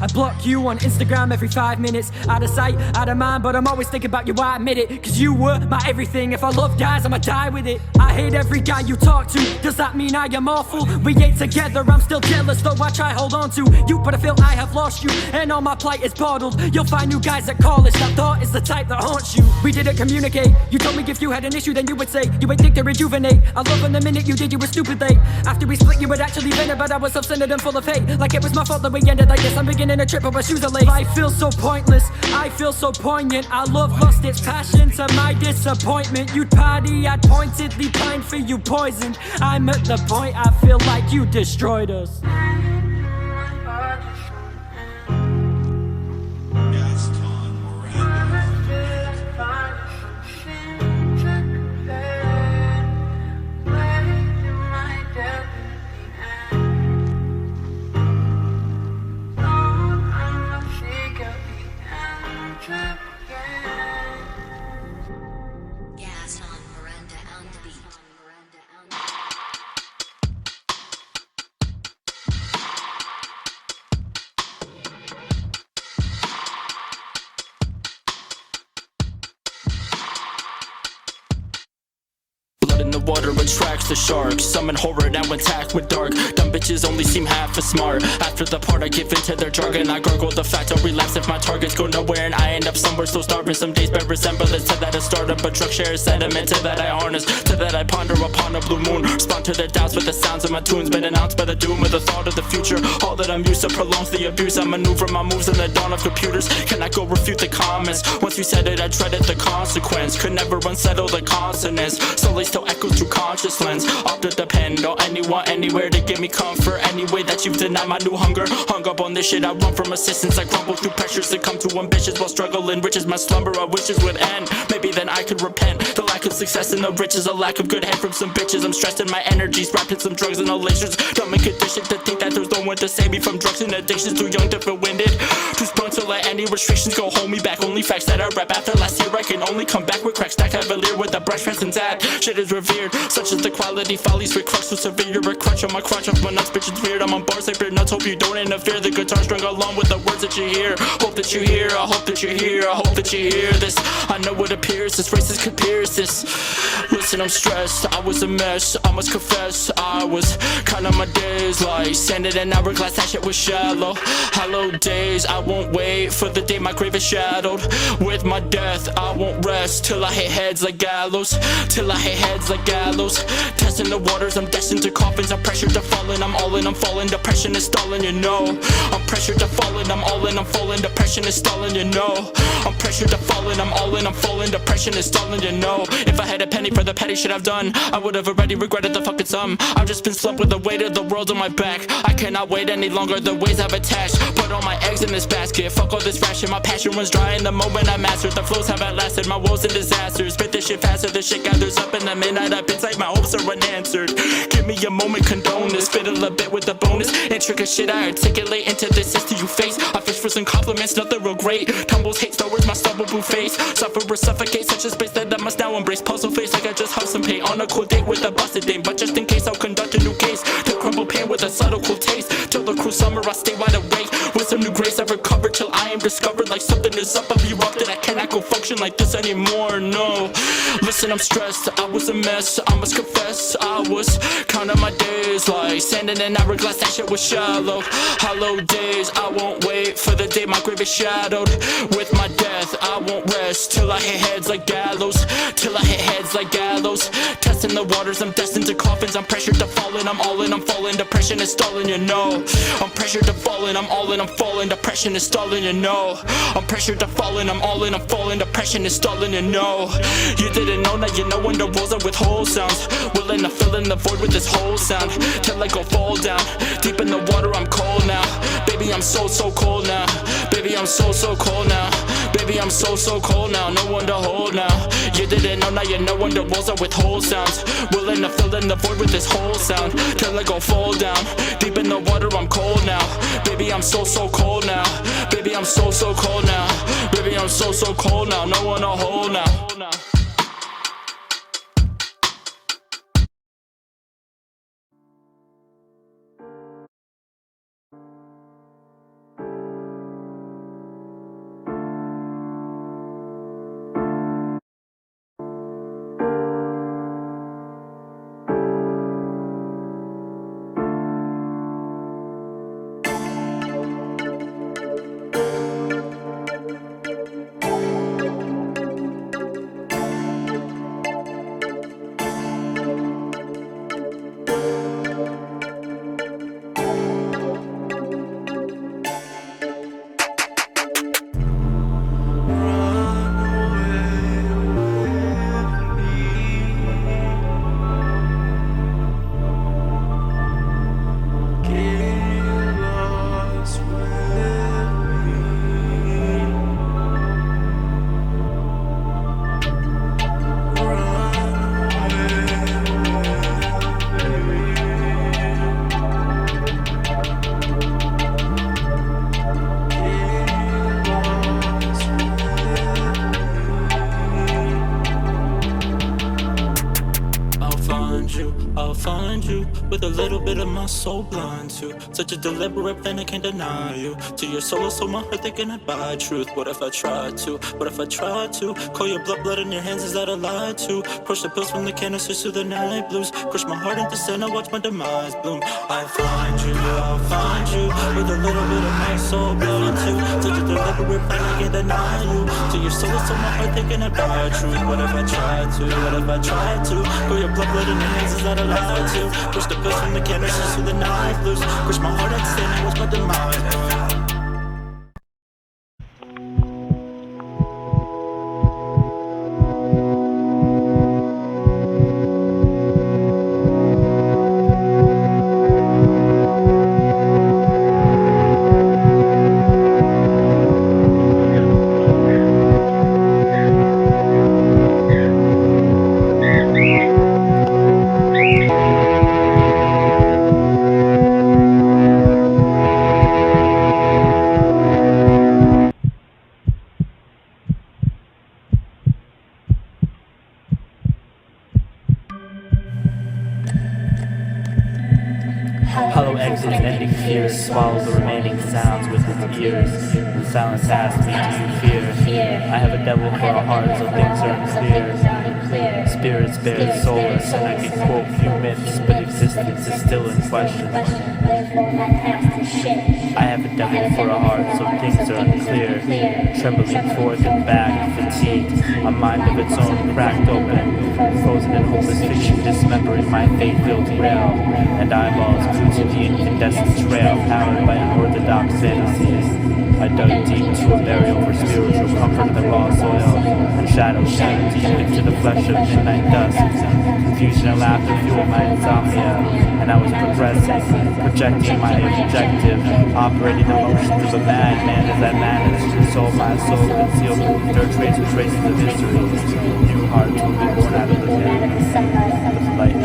I block you on Instagram every 5 minutes. Out of sight, out of mind, but I'm always thinking about you, I admit it. Cause you were my everything, if our love dies, I'ma die with it. I hate every guy you talk to, does that mean I am awful? We ate together, I'm still jealous, though I try hold on to you. But I feel I have lost you, and all my plight is bottled. You'll find new guys at college, that thought is the type that haunts you. We didn't communicate, you told me if you had an issue then you would say you would think to rejuvenate. I love when the minute you did you were stupid late. After we split you would actually been it, but I was self-centered and full of hate. Like it was my fault that we ended like this, I'm beginning to trip over shoes are lace. I feel so pointless, I feel so poignant. Our love lost its passion to my disappointment. You'd party, I'd pointedly pine for you poisoned. I'm at the point I feel like you destroyed us. water attracts the sharks. Summon horror, now attack with dark. Dumb bitches only seem half as smart. After the part I give into their jargon, I gargle the fact I'll relapse if my targets go nowhere and I end up somewhere so starving. Some days bear resemblance to that I started, but truck shares sentiment to that I harness, to that I ponder upon a blue moon. Respond to their doubts with the sounds of my tunes, been announced by the doom with the thought of the future. All that I'm used to prolongs the abuse. I maneuver my moves in the dawn of computers. Can I go refute the comments? Once you said it, I dreaded the consequence. Could never unsettle the consonants. Slowly still echoes through conscious lens. Often depend on anyone, anywhere to give me comfort. Any way that you've denied my new hunger. Hung up on this shit, I run from assistance. I crumble through pressures that come to ambitions while struggling. Riches my slumber, I wishes would end. Maybe then I could repent. The lack of success and the riches, a lack of good head from some bitches. I'm stressed in my energies, wrapped in some drugs and elations. Dumb and conditioned to think that there's no one to save me from drugs and addictions. Too young to feel winded, too sprung to let any restrictions go hold me back. Only facts that I rap after last year, I can only come back with cracks. Stack cavalier with the brush press and tat. Shit is revered, such as the quality follies with crux so severe. A crutch on my crotch off my nuts, bitch it's weird. I'm on bars like beer nuts, hope you don't interfere. The guitar strung along with the words that you hear. Hope that you hear, I hope that you hear, I hope that you hear this. I know what appears, this racist could pierce this. Listen, I'm stressed, I was a mess, I must confess. I was counting my days like sand in an hourglass, that shit was shallow. Hollow days, I won't wait for the day my grave is shadowed. With my death, I won't rest till I hit heads like gallows. Till I hit heads like gallows. Testing the waters, I'm destined to coffins. I'm pressured to fall in, I'm all in, I'm falling. Depression is stalling, you know. I'm pressured to fall in, I'm all in, I'm falling. Depression is stalling, you know. I'm pressured to fall in, I'm all in, I'm falling. Depression is stalling, you know. If I had a penny for the petty shit I've done, I would have already regretted the fucking sum. I've just been slumped with the weight of the world on my back. I cannot wait any longer, the ways I've attached. Put all my eggs in this basket, fuck all this ration. My passion runs dry in the moment I mastered. The flows haven't lasted, my woes and disasters. Spit this shit faster, this shit gathers up in the midnight. Up inside, my hopes are unanswered. Give me a moment, condone this. Fiddle a bit with the bonus. Intricate shit I articulate into this system you face. I fish for some compliments, nothing real great. Tumbles, hate, stowers, my stubble blue face. Suffer or suffocate, such a space that I must now embrace. Puzzle face like I just huffed some paint. On a cool date with a busted dame. But just in case, I'll conduct a new case. To crumble pain with a subtle cool taste. Till the cruel summer, I stay wide awake. With some new grace, I've recovered till I am discovered. Like something is up, I've erupted. I cannot go function like this anymore, no. Listen, I'm stressed, I was a mess. I must confess, I was counting my days like sand in an hourglass, that shit was shallow. Hollow days, I won't wait for the day my grave is shadowed. With my death, I won't rest till I hit heads like gallows. Till I hit heads like gallows. Testing the waters, I'm destined to coffins. I'm pressured to fall in, I'm all in, I'm falling. Depression is stalling, you know. I'm pressured to fall in, I'm all in, I'm falling. Depression is stalling, you know. I'm pressured to fall in, I'm all in, I'm falling. Depression is stalling, you know. You didn't know, now you know when the walls are with whole sounds. Willing to fill in the void with this whole sound. Till I go fall down. Deep in the water, I'm cold now. Baby, I'm so cold now. Baby, I'm so cold now. Baby, I'm so cold now. No one to hold now. You didn't know, now you know when the walls are with whole sounds. Willing to fill in the void with this whole sound. Till I go fall down. Deep in the water, I'm cold now. Baby, I'm so cold now. Baby, I'm so cold now. Baby, I'm so cold now. No one to hold now. I'll find you with a little bit of my soul blind to such a deliberate plan I can't deny you. To your soul, so my heart they cannot buy truth. What if I tried to? What if I tried to? Call your blood in your hands, is that a lie to? Push the pills from the canisters to the night blues. Crush my heart into sand, I watch my demise bloom. I'll find you with a little bit of my soul blind to such a deliberate plan I can't deny you. To your soul, so my heart they cannot buy truth. What if I tried to? What if I tried to? Call your blood in your hands, is that a lie to? Push the pills from the canisters to the night blues. Crush my heart into sand, I watch my demise. Hollow exits, ending fears, swallow the remaining sounds with its ears. The silence asks me, do you fear? I have a devil for a heart, so things are unclear. Spirits bear soulless, and I can quote few myths, but existence is still in question. I have a devil for a heart, so things are unclear. Trembling forth and back, fatigued, a mind of its own cracked open, frozen in hopeless fiction, dismembering my faith-filled rail, and eyeballs glued to the incandescent trail, powered by unorthodox fantasies. I dug deep to a burial for spiritual comfort in the raw soil, and shadows shine deep into the flesh of midnight dusk. Confusion and laughter fueled my insomnia, and I was progressing, projecting my objective, operating the motions of a madman as I managed to console my soul, concealed beneath their traces of history. New hearts will be born out of the pain, with the light of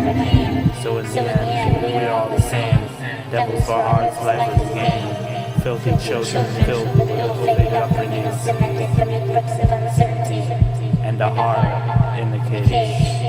the pain. So in the end, we're all the same. Devils for hearts, lifeless game. Filthy children filled with cultivated upbringings, and a heart in the cage.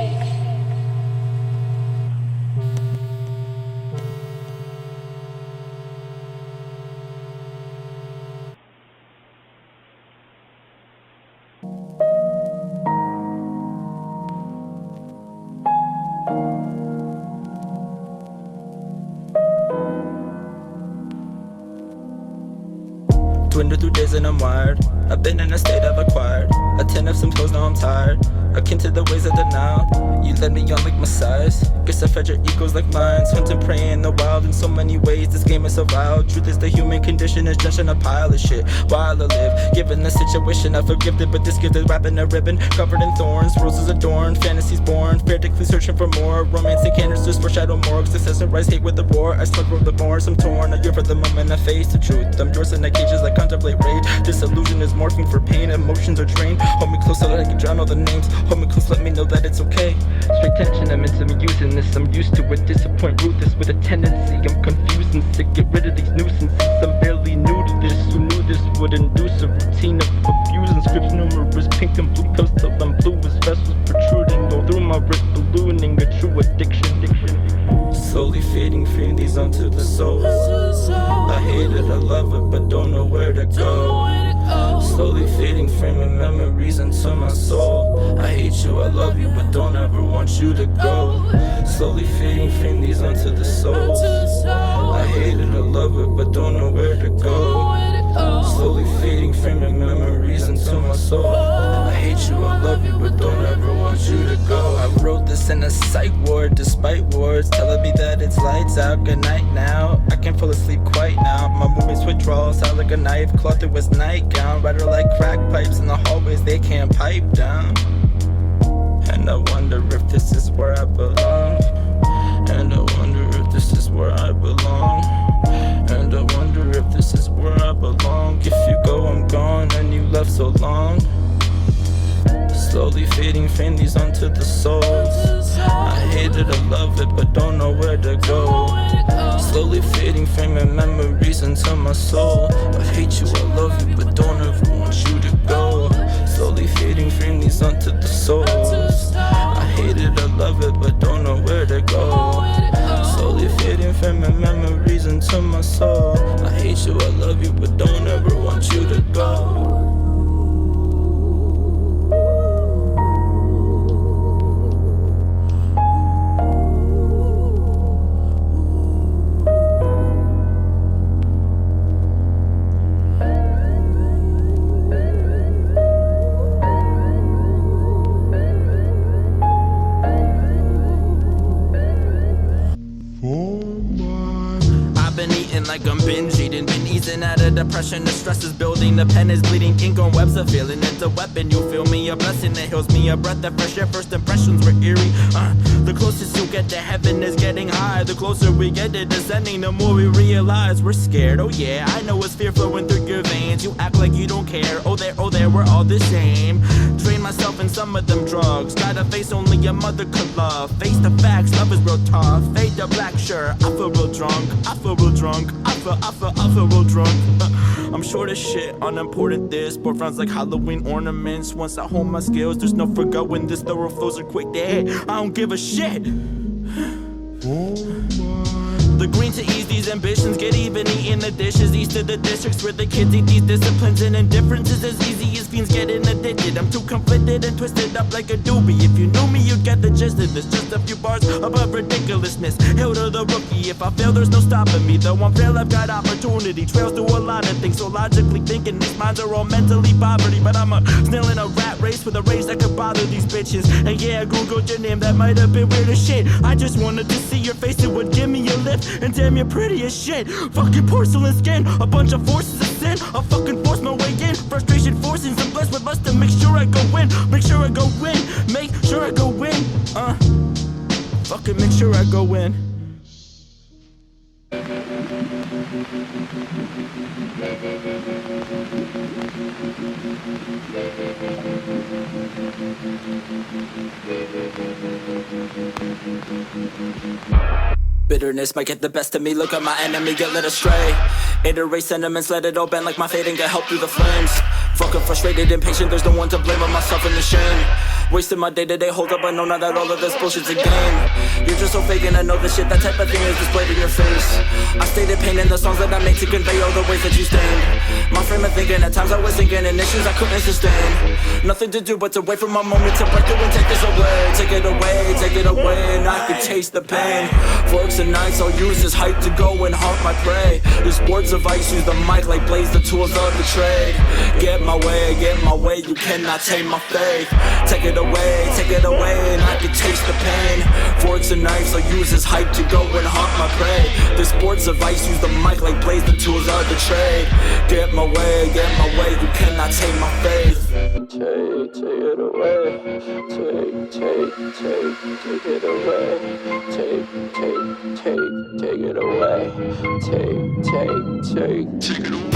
Dwindle through days and I'm wired. I've been in a state I've acquired. A 10 of some clothes, now I'm tired. Akin to the ways of the Nile. You led me on like Messiahs. Guess I fed your egos like lions. Hunting prey in the wild in so many ways. This game is so vile. Truth is the human condition is just in a pile of shit. While I live, given the situation I forgive it. But this gift is wrapping a ribbon covered in thorns. Roses adorned, fantasies born. Frantically searching for more. Romancing canisters foreshadow morgues. Success and rise hate with the war. I slug over the bars, I'm torn. A year for the moment I face the truth. I'm doors in the cages I contemplate rage. Disillusion is morphing for pain. Emotions are drained. Hold me close so that I can drown all the names. Hold me close, let me know that it's okay. Straight tension, I'm into me using this. I'm used to it, disappoint ruthless with a tendency. I'm confused and sick, get rid of these nuisances. I'm barely new to this. Who knew this would induce a routine of confusing scripts, numerous pink and blue pills till I'm blue as vessels protruding. Go through my wrist, ballooning a true addiction. Slowly fading, feeding these onto the soul. I hate it, I love it, but don't know where to go. Slowly fading, framing memories into my soul. I hate you, I love you, but don't ever want you to go. Slowly fading, frame these onto the soul. I hate it, I love it, but don't know where to go. Slowly fading, framing memories into my soul. I hate you, I love you, but don't ever want you to go. I wrote this in a psych ward, despite wards telling me that it's lights out, good night now. I can't fall asleep quite now. My movements withdrawal sound like a knife, cloth through his nightgown. Rider like crack pipes in the hallways, they can't pipe down. And I wonder if this is where I belong. And I wonder if this is where I belong. And I wonder if this is where I belong. If you go, I'm gone, and you left so long. Slowly fading, frame these onto the souls. I hate it, I love it, but don't know where to go. Slowly fading, framing memories into my soul. I hate you, I love you, but don't ever want you to go. Slowly fading, frame these onto the souls. I hate it, I love it, but don't know where to go. framing memories into my soul. I hate you, I love you, but don't ever want you to go. Like I'm binge eating, been easing out of depression. The stress is building, the pen is bleeding, ink on webs are feeling it's a weapon. You feel me, a blessing that heals me, a breath of fresh air. First impressions were eerie. The closest you get to heaven is getting high. The closer we get to descending, the more we realize we're scared. Oh yeah, I know it's fear flowing through your veins. You act like you don't care. Oh there, we're all the same. Drain myself in some of them drugs. Got a face only a mother could love. Face the facts, love is real tough. Fade the black shirt, I feel real drunk. I feel real drunk. I feel real drunk. I'm short as shit, unimportant this. Boy frowns like Halloween ornaments. Once I hone my skills, there's no forgoing this. Thoroughflows are quick to hit. I don't give a shit. The green to ease these ambitions, get even eating the dishes. East of the districts where the kids eat these disciplines. And indifference is as easy as fiends getting addicted. I'm too conflicted and twisted up like a doobie. If you knew me, you'd get the gist of this. Just a few bars above ridiculousness. Hail to the rookie, if I fail, there's no stopping me. Though I'm frail, I've got opportunity. Trails through a lot of things, so logically thinking these minds are all mentally poverty. But I'm a snail in a rat race with a rage that could bother these bitches. And yeah, I googled your name, that might have been weird as shit. I just wanted to see your face, it would give me a lift. And damn, you're pretty as shit. Fucking porcelain skin, a bunch of forces of sin. I fucking force my way in. Frustration forcing some blessed with lust to make sure I go win. Make sure I go win. Make sure I go win. Fucking make sure I go win. Bitterness might get the best of me. Look at my enemy, get led astray. Iterate sentiments, let it all bend like my fate and get help through the flames. Fucking frustrated, impatient, there's no one to blame but myself and the shame. Wasting my day-to-day hold up, I know now that all of this bullshit's a game. You're just so fake and I know the shit, that type of thing is displayed in your face. I stated pain in the songs that I make to convey all the ways that you stained my frame of thinking, at times I was sinking in issues I couldn't sustain. Nothing to do but to wait for my moment to break through and take this away. Take it away, and I can taste the pain. Forks and knives I'll use as hype to go and haunt my prey. These words of ice, use the mic like blaze, the tools of the trade. Get my way, you cannot tame my faith. Take it away, and I can taste the pain. Forks and knives I'll use as hype to go and haunt my prey. This sports of ice, use the mic like blaze, the tools of the trade. Get my way, you cannot tame my faith. Take it away, take it away, take it away, take it away.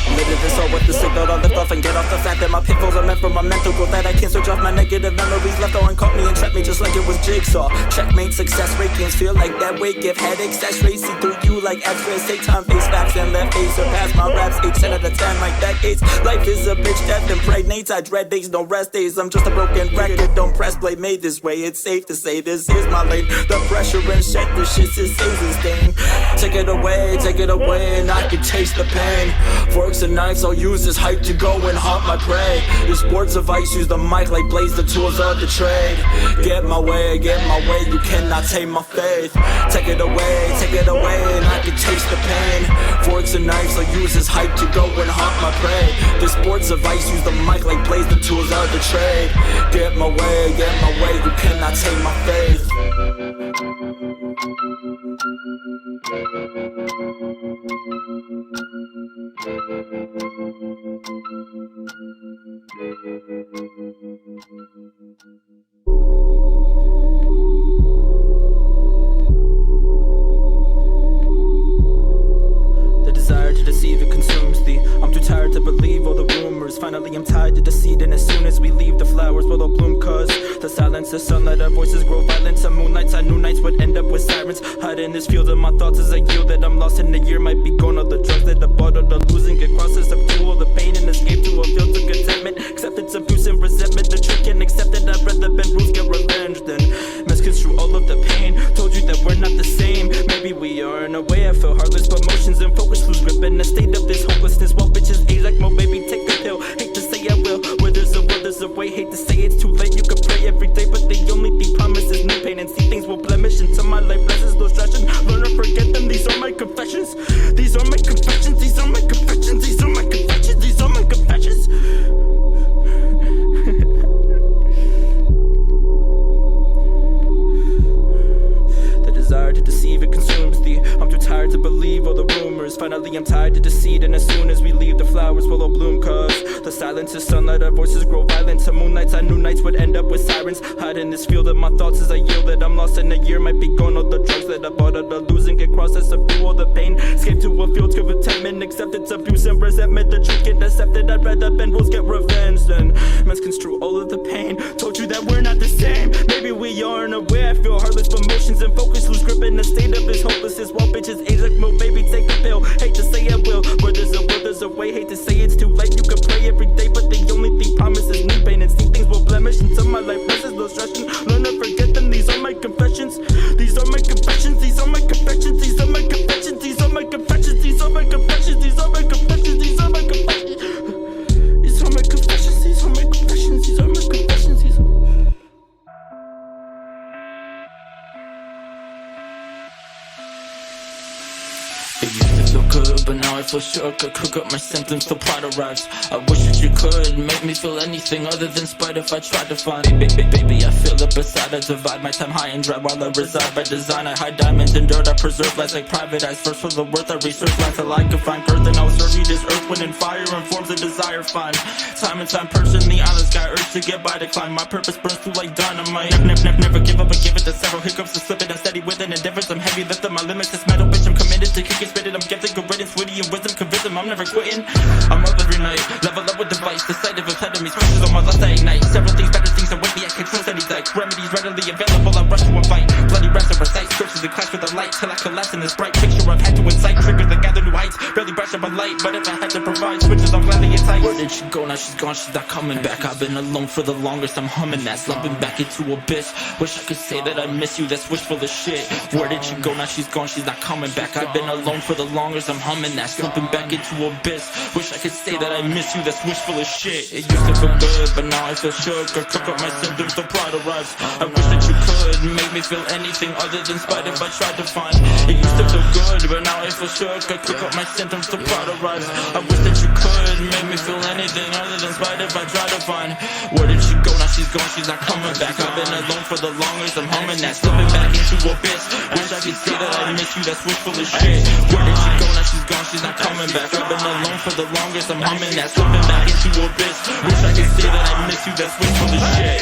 Little this all with the signal, I'll lift off and get off the fact that my pitfalls are meant for my mental growth. That I can't switch off my negative memories left on caught me and trapped me just like it was jigsaw. Checkmate, success rate, gains feel like that weight. Give headaches, x-rays, see through you like x-rays. Take time, face facts, and let face surpass my raps 8 out of 10 like decades. Life is a bitch, death impregnates. I dread days, no rest days. I'm just a broken record, don't press play. Made this way, it's safe to say this is my lane. The pressure and shit, the shit's a season stain. Take it away, and I can taste the pain. Forks and knives I'll use as hype to go and haunt my prey. These words of ice, use the mic like blaze, the tools of the trade. Get my way, you cannot tame my faith. Take it away, and I can taste the pain. Forks and knives I'll use as hype to go and haunt my prey. These words of ice, use the mic like blaze, the tools of the trade. Get my way, you cannot tame my faith. The desire to deceive, it consumes thee. I'm too tired to believe all the rumors. Finally I'm tied to deceit, and as soon as we leave, the flowers will all bloom. Cause the silence, the sunlight, our voices grow violent. Some moonlights, I knew nights would end up with sirens. Hide in this field of my thoughts as I yield that I'm lost in a year. Might be gone, all the drugs that I bought, all the losing. Get crosses, subdue all the pain and escape to a field of contentment. Acceptance, abuse, and resentment. The trick and accept it, I'd rather bend rules, get revenge than misconstrue all of the pain. Told you that we're not the same, maybe we are say it's too late. You can pray every day, but the only thing promised is new pain. And see things will blemish until my life blesses no stretching. Learn to forget them, these are my confessions. These are my confessions, these are my confessions. These are my confessions, these are my confessions. The desire to deceive, it consumes thee. I'm too tired to believe all the rumors. Finally I'm tied to deceit, and as soon as we leave, the flowers will all bloom. Cause the silence is sunlight, our voices grow violent. To moonlights, I knew nights would end up with sirens. Hide in this field of my thoughts as I yielded. I'm lost in a year, might be gone. All the drugs that I bought are the losing. Get crossed, I subdue all the pain. Escape to a field, give contentment. Accept its abuse and resentment. The truth get decepted. I'd rather bend rules, get revenge than misconstrue all of the pain. Told you that we're not the same. Maybe we aren't aware. I feel heartless for motions and focus. Lose grip in the state of his hopelessness. While bitches age like milk, baby, take the pill. Hate to say I will, where there's a will, there's a way. Hate to say it's too late. You can pray every day, but the only thing promised is new pain. And see things will blemish until my life blesses no stretching. Learn to forget them. These are my confessions. These are my confessions. These are my confessions. These are my confessions. These are my confessions. These are my confessions. These are my confessions. These are my confessions. These are my confessions. These are my confessions. These are my confessions. These are. It used to feel good, but now I feel shook. I cook up my symptoms till pride arrives. I wish that you could make me feel anything other than spite if I tried to find. Baby, I feel it beside. I divide my time high and dry while I reside. By design, I hide diamonds in dirt. I preserve lies like private eyes. First for the worth, I research lines till I can find girth. And I'll serve you this earth, wind and fire and forms of desire find. Time and time, person, the honest guy, urge to get by, decline. My purpose burns through like dynamite. Never give up, but give it to several hiccups to slip it. I'm steady with an endeavors. I'm heavy, lifting my limits. This metal bitch, I'm committed to kick it, spit it. I'm gifted, good riddance, witty and wisdom, convince them I'm never quitting. I'm up every night, level up with device. The sight of epitomy's pressures on my lust, I ignite. Several things, better things await me, I can trust any like remedies readily available, I rush to a fight. Bloody raps and recite scriptures and clash with the light till I collapse in this bright picture I've had to incite. Triggers that gather new heights, barely brush up my light. But if I had to provide switches, I'm gladly entice. Where did she go? Now she's gone, she's not coming back. I've been alone for the longest, I'm humming that, slumping back into abyss. Wish I could say that I miss you, that's wishful as shit. Where did she go? Now she's gone, she's not coming back. I've been alone for the longest, I'm humming that, slumping back into abyss. Wish I could say that I miss you, that's wishful as shit. It used to feel good, but now I feel shook. I cook up my symptoms, the pride arrives. I wish that you could make me feel anything other than spite if I tried to find. It used to feel good, but now I feel shook. I cook up my symptoms, the pride arrives. I wish that you could make me feel anything other than spite if I tried to find. Where did she go? Now she's gone, she's not coming back. I've been alone for the longest, I'm humming that, slipping back into abyss. Wish I could say that I miss you, that's wishful as shit. Where did she go? Now she's gone, she's not coming back. I've been alone for the longest, I'm humming that, slipping back into abyss. Wish I could say that I miss you, that's wishful as shit.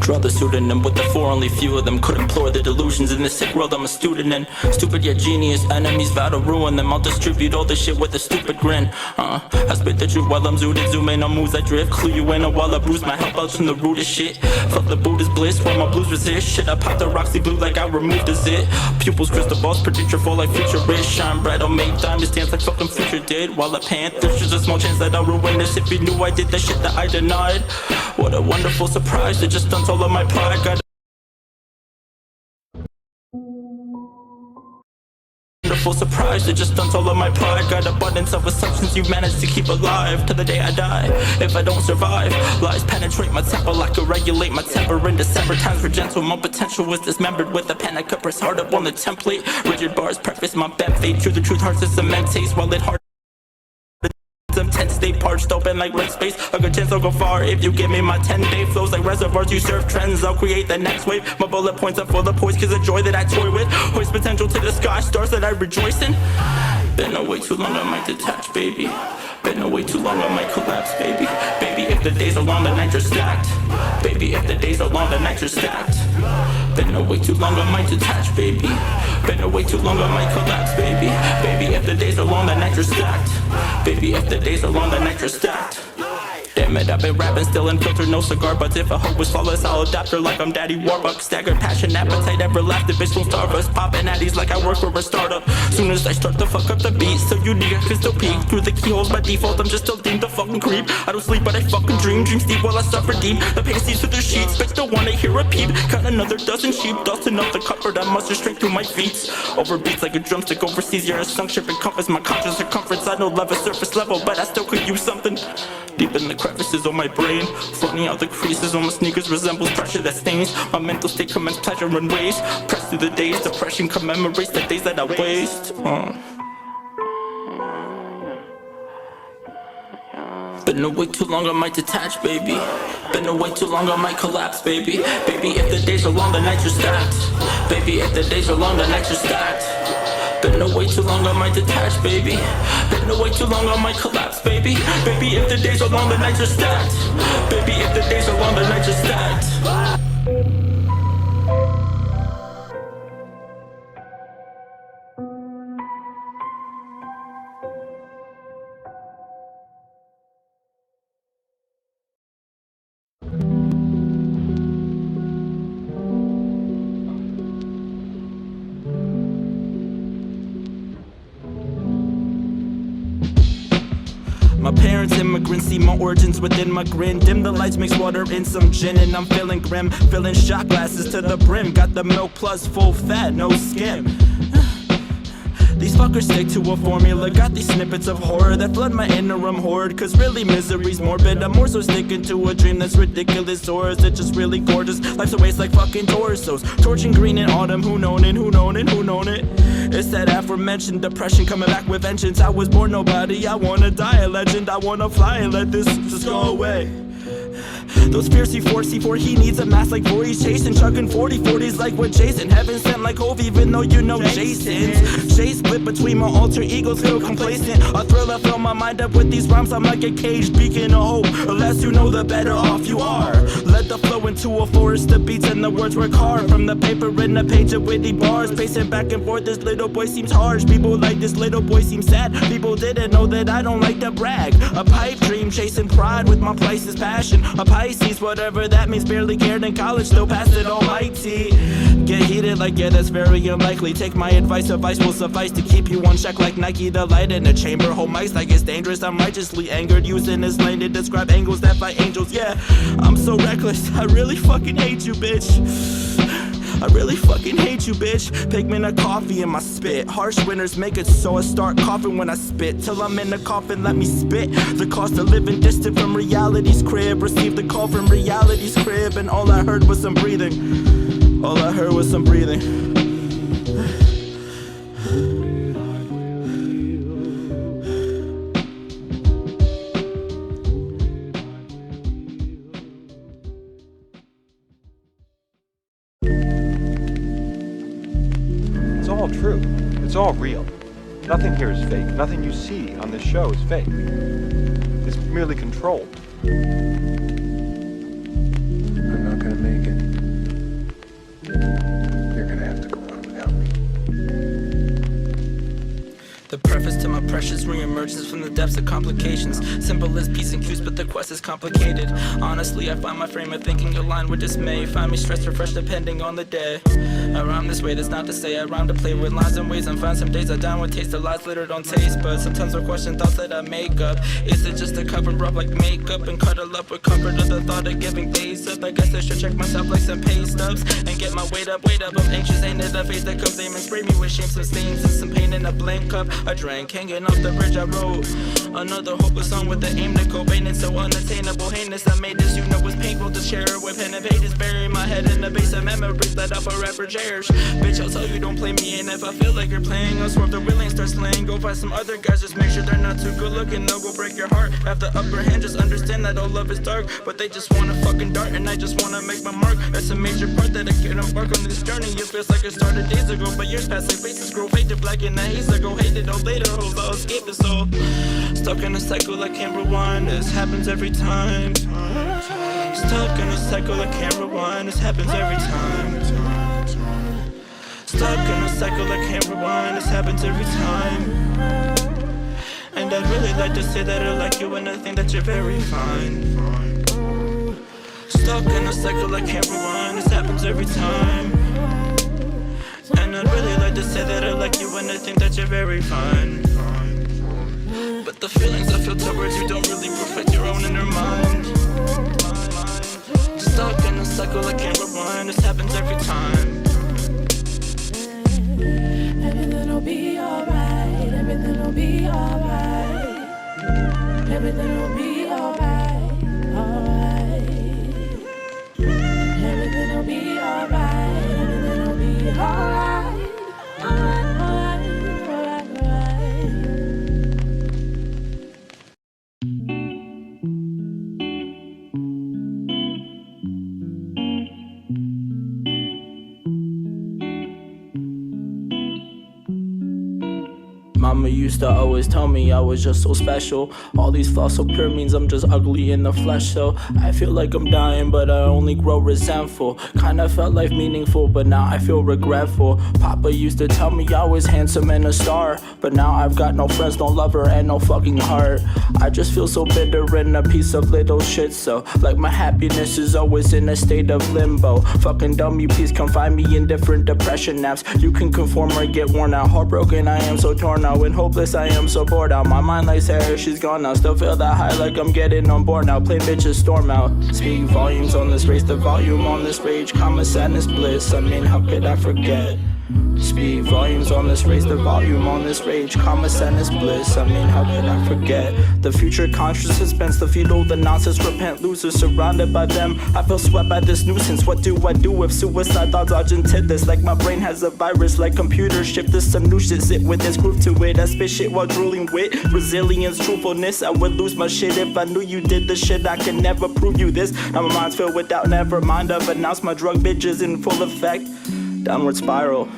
Draw the pseudonym with the four, only few of them could implore the delusions in this sick world I'm a student in. Stupid yet genius, enemies vow to ruin them. I'll distribute all this shit with a stupid grin. I spit the truth while I'm zooted, zoom in on moves I drift. Clue you in while I bruise my help out from the root of shit. Fuck the Buddhist bliss while my blues resist. Shit, I pop the Roxy blue like I removed a zit. Pupils, crystal balls, predict your fall like future rich. Shine bright, I'll make diamonds dance like fucking Future did. While a panther, there's a small chance that I'll ruin this if you knew I did the shit that I denied. What a wonderful surprise, it just stunts all of my pride. Got wonderful surprise, it just stunts all of my pride. Got abundance of assumptions you managed to keep alive to the day I die. If I don't survive, lies penetrate my temple. I could regulate my temper in December. Times were gentle, my potential was dismembered with a pen. I could press hard up on the template. Rigid bars preface my bent fate. True, the truth hurts, it's cement taste while it hard. I'm tense, stay parched, open like red space. A good chance I'll go far if you give me my 10-day flows like reservoirs. You serve trends, I'll create the next wave. My bullet points are full of poise, cause the joy that I toy with hoist potential to the sky, stars that I rejoice in. Been away too long, I might detach, baby. Been away too long, I might collapse, baby. Baby, if the days are long, the nights are stacked. Baby, if the days are long, the nights are stacked. Been away too long, I might detach, baby. Been away too long, I might collapse, baby. Baby, if the days are long, the nights are stacked. Baby, if the days are long, the nights are stacked. Damn damn it, I've been rapping still unfiltered, no cigar. But if a hope was flawless, I'll adapt her like I'm Daddy Warbucks. Staggered passion, appetite, ever laughed, the bitch don't starve us. Popping addies like I work for a startup. Soon as I start to fuck up the beat, so you niggas can still peek through the keyholes by default. I'm just still deemed a fucking creep. I don't sleep, but I fucking dream. Dreams deep while I suffer deep. The pain sees through their sheets, bitch don't wanna hear a peep. Cut another dozen sheep, dusting up the cupboard. I muster strength through my feet. Over beats like a drumstick overseas. You're a sunk ship encompass my conscious circumference. I know love is surface level, but I still could use something deep in the crevices of my brain. Floating out the creases on my sneakers resembles pressure that stains my mental state. Commence pleasure and ways. Press through the days, depression commemorates the days that I waste. Been away too long, I might detach, baby. Been away too long, I might collapse, baby. Baby, if the days are long, the nights are stacked. Baby, if the days are long, the nights are stacked. Been away too long, I might detach, baby. Been away too long, I might collapse, baby. Baby, if the days are long, the nights are stacked. Baby, if the days are long, the nights are stacked. My parents immigrants, see my origins within my grin. Dim the lights, mix water in some gin, and I'm feeling grim. Filling shot glasses to the brim. Got the milk plus full fat, no skim. These fuckers stick to a formula. Got these snippets of horror that flood my interim horde. Cause really misery's morbid. I'm more so sticking to a dream that's ridiculous. Or is it just really gorgeous? Life's a waste like fucking torsos. Torching green in autumn, who known it, who known it, who known it? It's that aforementioned depression coming back with vengeance. I was born nobody, I wanna die a legend. I wanna fly and let this just go away. Those fears C4, he needs a mask like 4. He's chasing, chugging 40s like what Jason. Heaven sent like Hove, even though you know Jason's. Shade split between my alter egos, feel complacent. A thriller, fill my mind up with these rhymes. I'm like a caged beacon of hope. The less you know, the better off you are. Let the flow into a forest, the beats and the words work hard. From the paper in a page of witty bars, pacing back and forth, this little boy seems harsh. People like this little boy seems sad. People didn't know that I don't like to brag. A pipe dream, chasing pride with my priceless passion. A Pisces, whatever that means, barely cared in college, still passed it almighty. Get heated like, yeah, that's very unlikely. Take my advice will suffice to keep you on check like Nike. The light in the chamber, hold mics like it's dangerous. I'm righteously angered, using this lane to describe angles that fight angels. Yeah, I'm so reckless, I really fucking hate you, bitch. I really fucking hate you, bitch. Pigment of coffee in my spit. Harsh winters make it so I start coughing when I spit. Till I'm in the coffin, let me spit. The cost of living distant from reality's crib. Received the call from reality's crib, and all I heard was some breathing. All I heard was some breathing. It's all true. It's all real. Nothing here is fake. Nothing you see on this show is fake. It's merely controlled. I'm not gonna make it. You're gonna have to go on without me. The preface to my precious re-emergence from the depths of complications. Simple as P's and Q's, but the quest is complicated. Honestly, I find my frame of thinking aligned with dismay. Find me stressed or fresh depending on the day. I rhyme this way, that's not to say I rhyme to play with lines and ways. I'm fine some days I down with taste of lies littered on taste. But sometimes I question thoughts that I make up. Is it just a cover up like makeup and cuddle up with comfort of the thought of giving days up? I guess I should check myself like some pay stubs and get my weight up. I'm anxious, ain't it a face that comes aim and spray me with shame, some stains and some pain in a blank cup. I drank, hanging off the bridge I rode. Another hopeless song with the aim to Cobain. It's so unattainable, heinous. I made this, you know it's painful to share it with pen and pages. Bury my head in the base of memories that I forever cherish. Bitch, I'll tell you, don't play me in if I feel like you're playing. I'll swerve the wheel and start slaying. Go find some other guys, just make sure they're not too good looking. They'll go break your heart. Have the upper hand, just understand that all love is dark. But they just wanna fucking dart, and I just wanna make my mark. That's a major part that I can embark on this journey. It feels like it started days ago, but years pass like faces grow faded black in the haze. I go hate it all later, hope I'll escape it. So stuck in a cycle I can't rewind. This happens every time. Stuck in a cycle I can't rewind. This happens every time. Stuck in a cycle I can't rewind. This happens every time. And And I'd really like to say that I like you and I think that you're very fine. Stuck in a cycle I can't rewind, this happens every time. And I'd really like to say that I like you and I think that you're very fine. But the feelings I feel towards you don't really reflect your own inner mind. Stuck in a cycle I can't rewind, this happens every time. Everything'll be alright, everything'll be alright. Everything'll be alright, alright. Everything'll be alright, everything'll be alright, alright, alright, alright, alright. Mama used to always tell me I was just so special. All these flaws so pure means I'm just ugly in the flesh. So I feel like I'm dying, but I only grow resentful. Kinda felt life meaningful, but now I feel regretful. Papa used to tell me I was handsome and a star, but now I've got no friends, no lover, and no fucking heart. I just feel so bitter and a piece of little shit. So like my happiness is always in a state of limbo. Fucking dummy, please come find me in different depression naps. You can conform or get worn out. Heartbroken, I am so torn out. When hopeless, I am so bored out. My mind like Sarah, she's gone now. Still feel that high like I'm getting on board now. Plain bitches storm out. Speak volumes on this race, the volume on this rage. Comma, sadness, bliss. I mean, how could I forget? Speak volumes on this race, the volume on this rage. Comma, sadness, bliss. I mean, how could I forget? The future conscious suspense, the fetal, the nonsense, repent losers surrounded by them. I feel swept by this nuisance. What do I do if suicide thoughts dodge into this? Like my brain has a virus, like computers shift this some new shit. Sit with this groove to it. I spit shit while drooling wit. Resilience, truthfulness. I would lose my shit if I knew you did the shit. I can never prove you this. Now my mind's filled with doubt, never mind. I've announced my drug bitches in full effect. Downward spiral.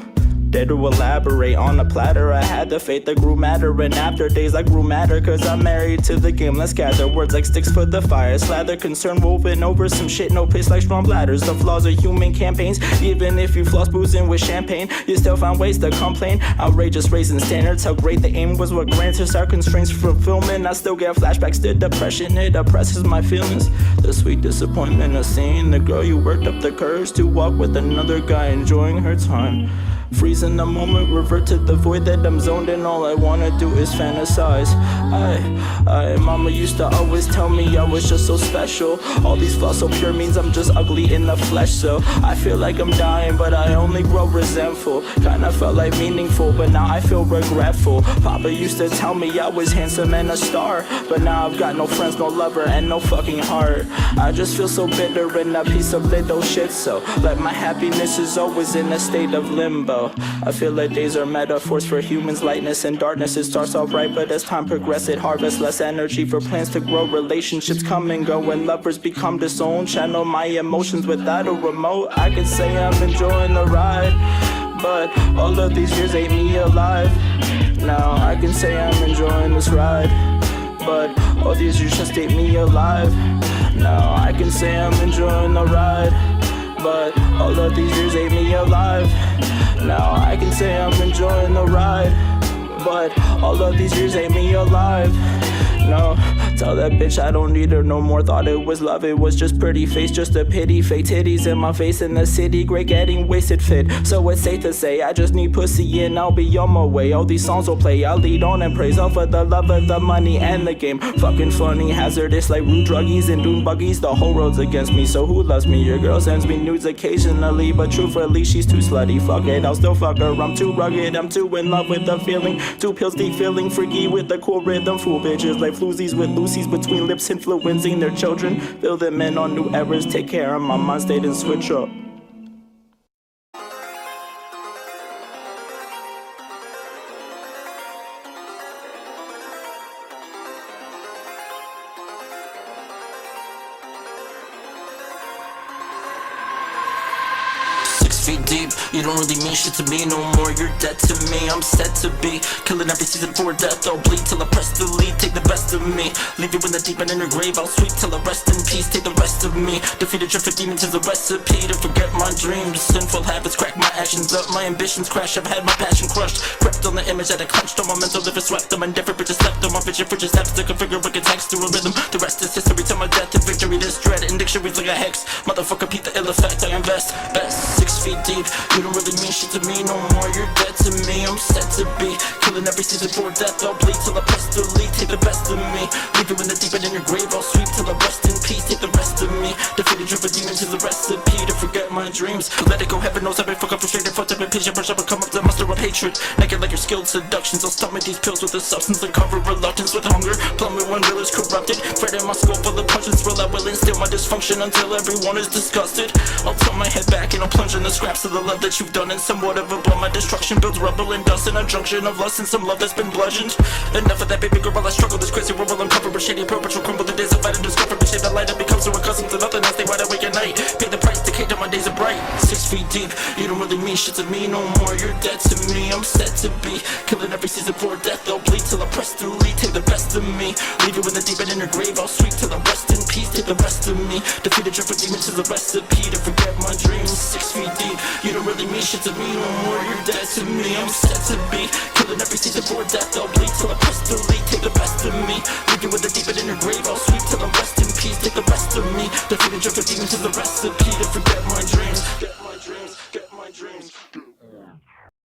Dare to elaborate on a platter. I had the faith that grew madder, and after days I grew madder. Cause I'm married to the game, let's gather words like sticks for the fire. Slather concern woven over some shit, no piss like strong bladders. The flaws of human campaigns, even if you floss boozing with champagne, you still find ways to complain. Outrageous raising standards, how great the aim was, what granted our constraints for filming. I still get flashbacks to depression, it oppresses my feelings. The sweet disappointment of seeing the girl you worked up the courage to walk with another guy enjoying her time. Freeze in the moment, revert to the void that I'm zoned in. All I wanna do is fantasize. Mama used to always tell me I was just so special. All these flaws so pure means I'm just ugly in the flesh. So I feel like I'm dying, but I only grow resentful. Kinda felt like meaningful, but now I feel regretful. Papa used to tell me I was handsome and a star, but now I've got no friends, no lover, and no fucking heart. I just feel so bitter and a piece of little shit. So like my happiness is always in a state of limbo. I feel like days are metaphors for humans, lightness and darkness. It starts off right, but as time progresses, it harvests less energy for plans to grow. Relationships come and go, and lovers become disowned. Channel my emotions without a remote. I can say I'm enjoying the ride, but all of these years ate me alive. Now I can say I'm enjoying this ride, but all these years just ate me alive. Now I can say I'm enjoying the ride, but all of these years ate me alive. Now I can say I'm enjoying the ride, but all of these years ate me alive. No, tell that bitch I don't need her no more. Thought it was love, it was just pretty face, just a pity. Fake titties in my face in the city, great getting wasted fit. So it's safe to say I just need pussy and I'll be on my way. All these songs will play, I'll lead on and praise all for the love of the money and the game. Fucking funny, hazardous like rude druggies and dune buggies. The whole road's against me, so who loves me? Your girl sends me nudes occasionally, but truthfully she's too slutty. Fuck it, I'll still fuck her, I'm too rugged, I'm too in love with the feeling. 2 pills deep feeling, freaky with the cool rhythm. Fool bitches like floozies with Lucy's between lips, influencing their children. Fill them in on new errors, take care of my mind state and switch up. 6 feet deep, you don't really mean shit to me no more. You're dead to me, I'm set to be killing every season for death. I'll bleed till I press delete, take the best of me, leave you in the deep end in your grave. I'll sweep till I rest in peace, take the rest of me. Defeated traffic demons is a recipe to forget my dreams. Sinful habits crack my actions up, my ambitions crash. I've had my passion crushed, crept on the image that I clenched on my mental liver, swept them and different bitches slept on my vision for just steps to configure wicked text to a rhythm. The rest is history till my death to victory. This dread in dictionaries like a hex. Motherfucker, peep the ill effect. I invest best 6 feet deep. You don't really mean shit to me no more. You're dead to me. I'm set to be killing every season for death. I'll bleed till I press delete. Take the best of me, leave you in the deep end in your grave. I'll sweep till I rest in peace. Take the rest of me. Defeated drip of demons is a recipe to forget my dreams. Let it go. Heaven knows I've been fucking frustrated. Fucked up and patient. Brush up and come up to muster of hatred. Naked like your skilled seductions. I'll stomach these pills with a substance that cover reluctance with hunger. Plummet when will is corrupted. Fred in my skull full of punches. Swirl I will instill my dysfunction until everyone is disgusted. I'll tilt my head back and I'll plunge in the scraps of the love that you've done. And somewhat of a blow. My destruction builds rubble and dust in a junction of lust and some love that's been bludgeoned. Enough of that baby girl while I struggle. This crazy world will uncover a shady approach. Will crumble the days of fight and discover the shape of light. I become so accustomed to nothing. I stay wide awake at night. Pay the price, decay till my days are bright. 6 feet deep, you don't really mean shit to me no more. You're dead to me, I'm set to be killing every season for death. I'll bleed till I press delete. Take the best of me, leave you in the deep end in your grave. I'll sweep till I rest in peace. Take the rest of me, defeated drip of demons is a recipe to forget my dreams. 6 feet deep, you don't really mean shit to me no more. You're dead to me, I'm set to be killing every season for death. I'll bleed till I press delete. Take the best of me, leave you in the deep end in your grave. I'll sweep till I rest in peace. Take the rest of me, defeated drip of demons is a recipe to forget my dreams.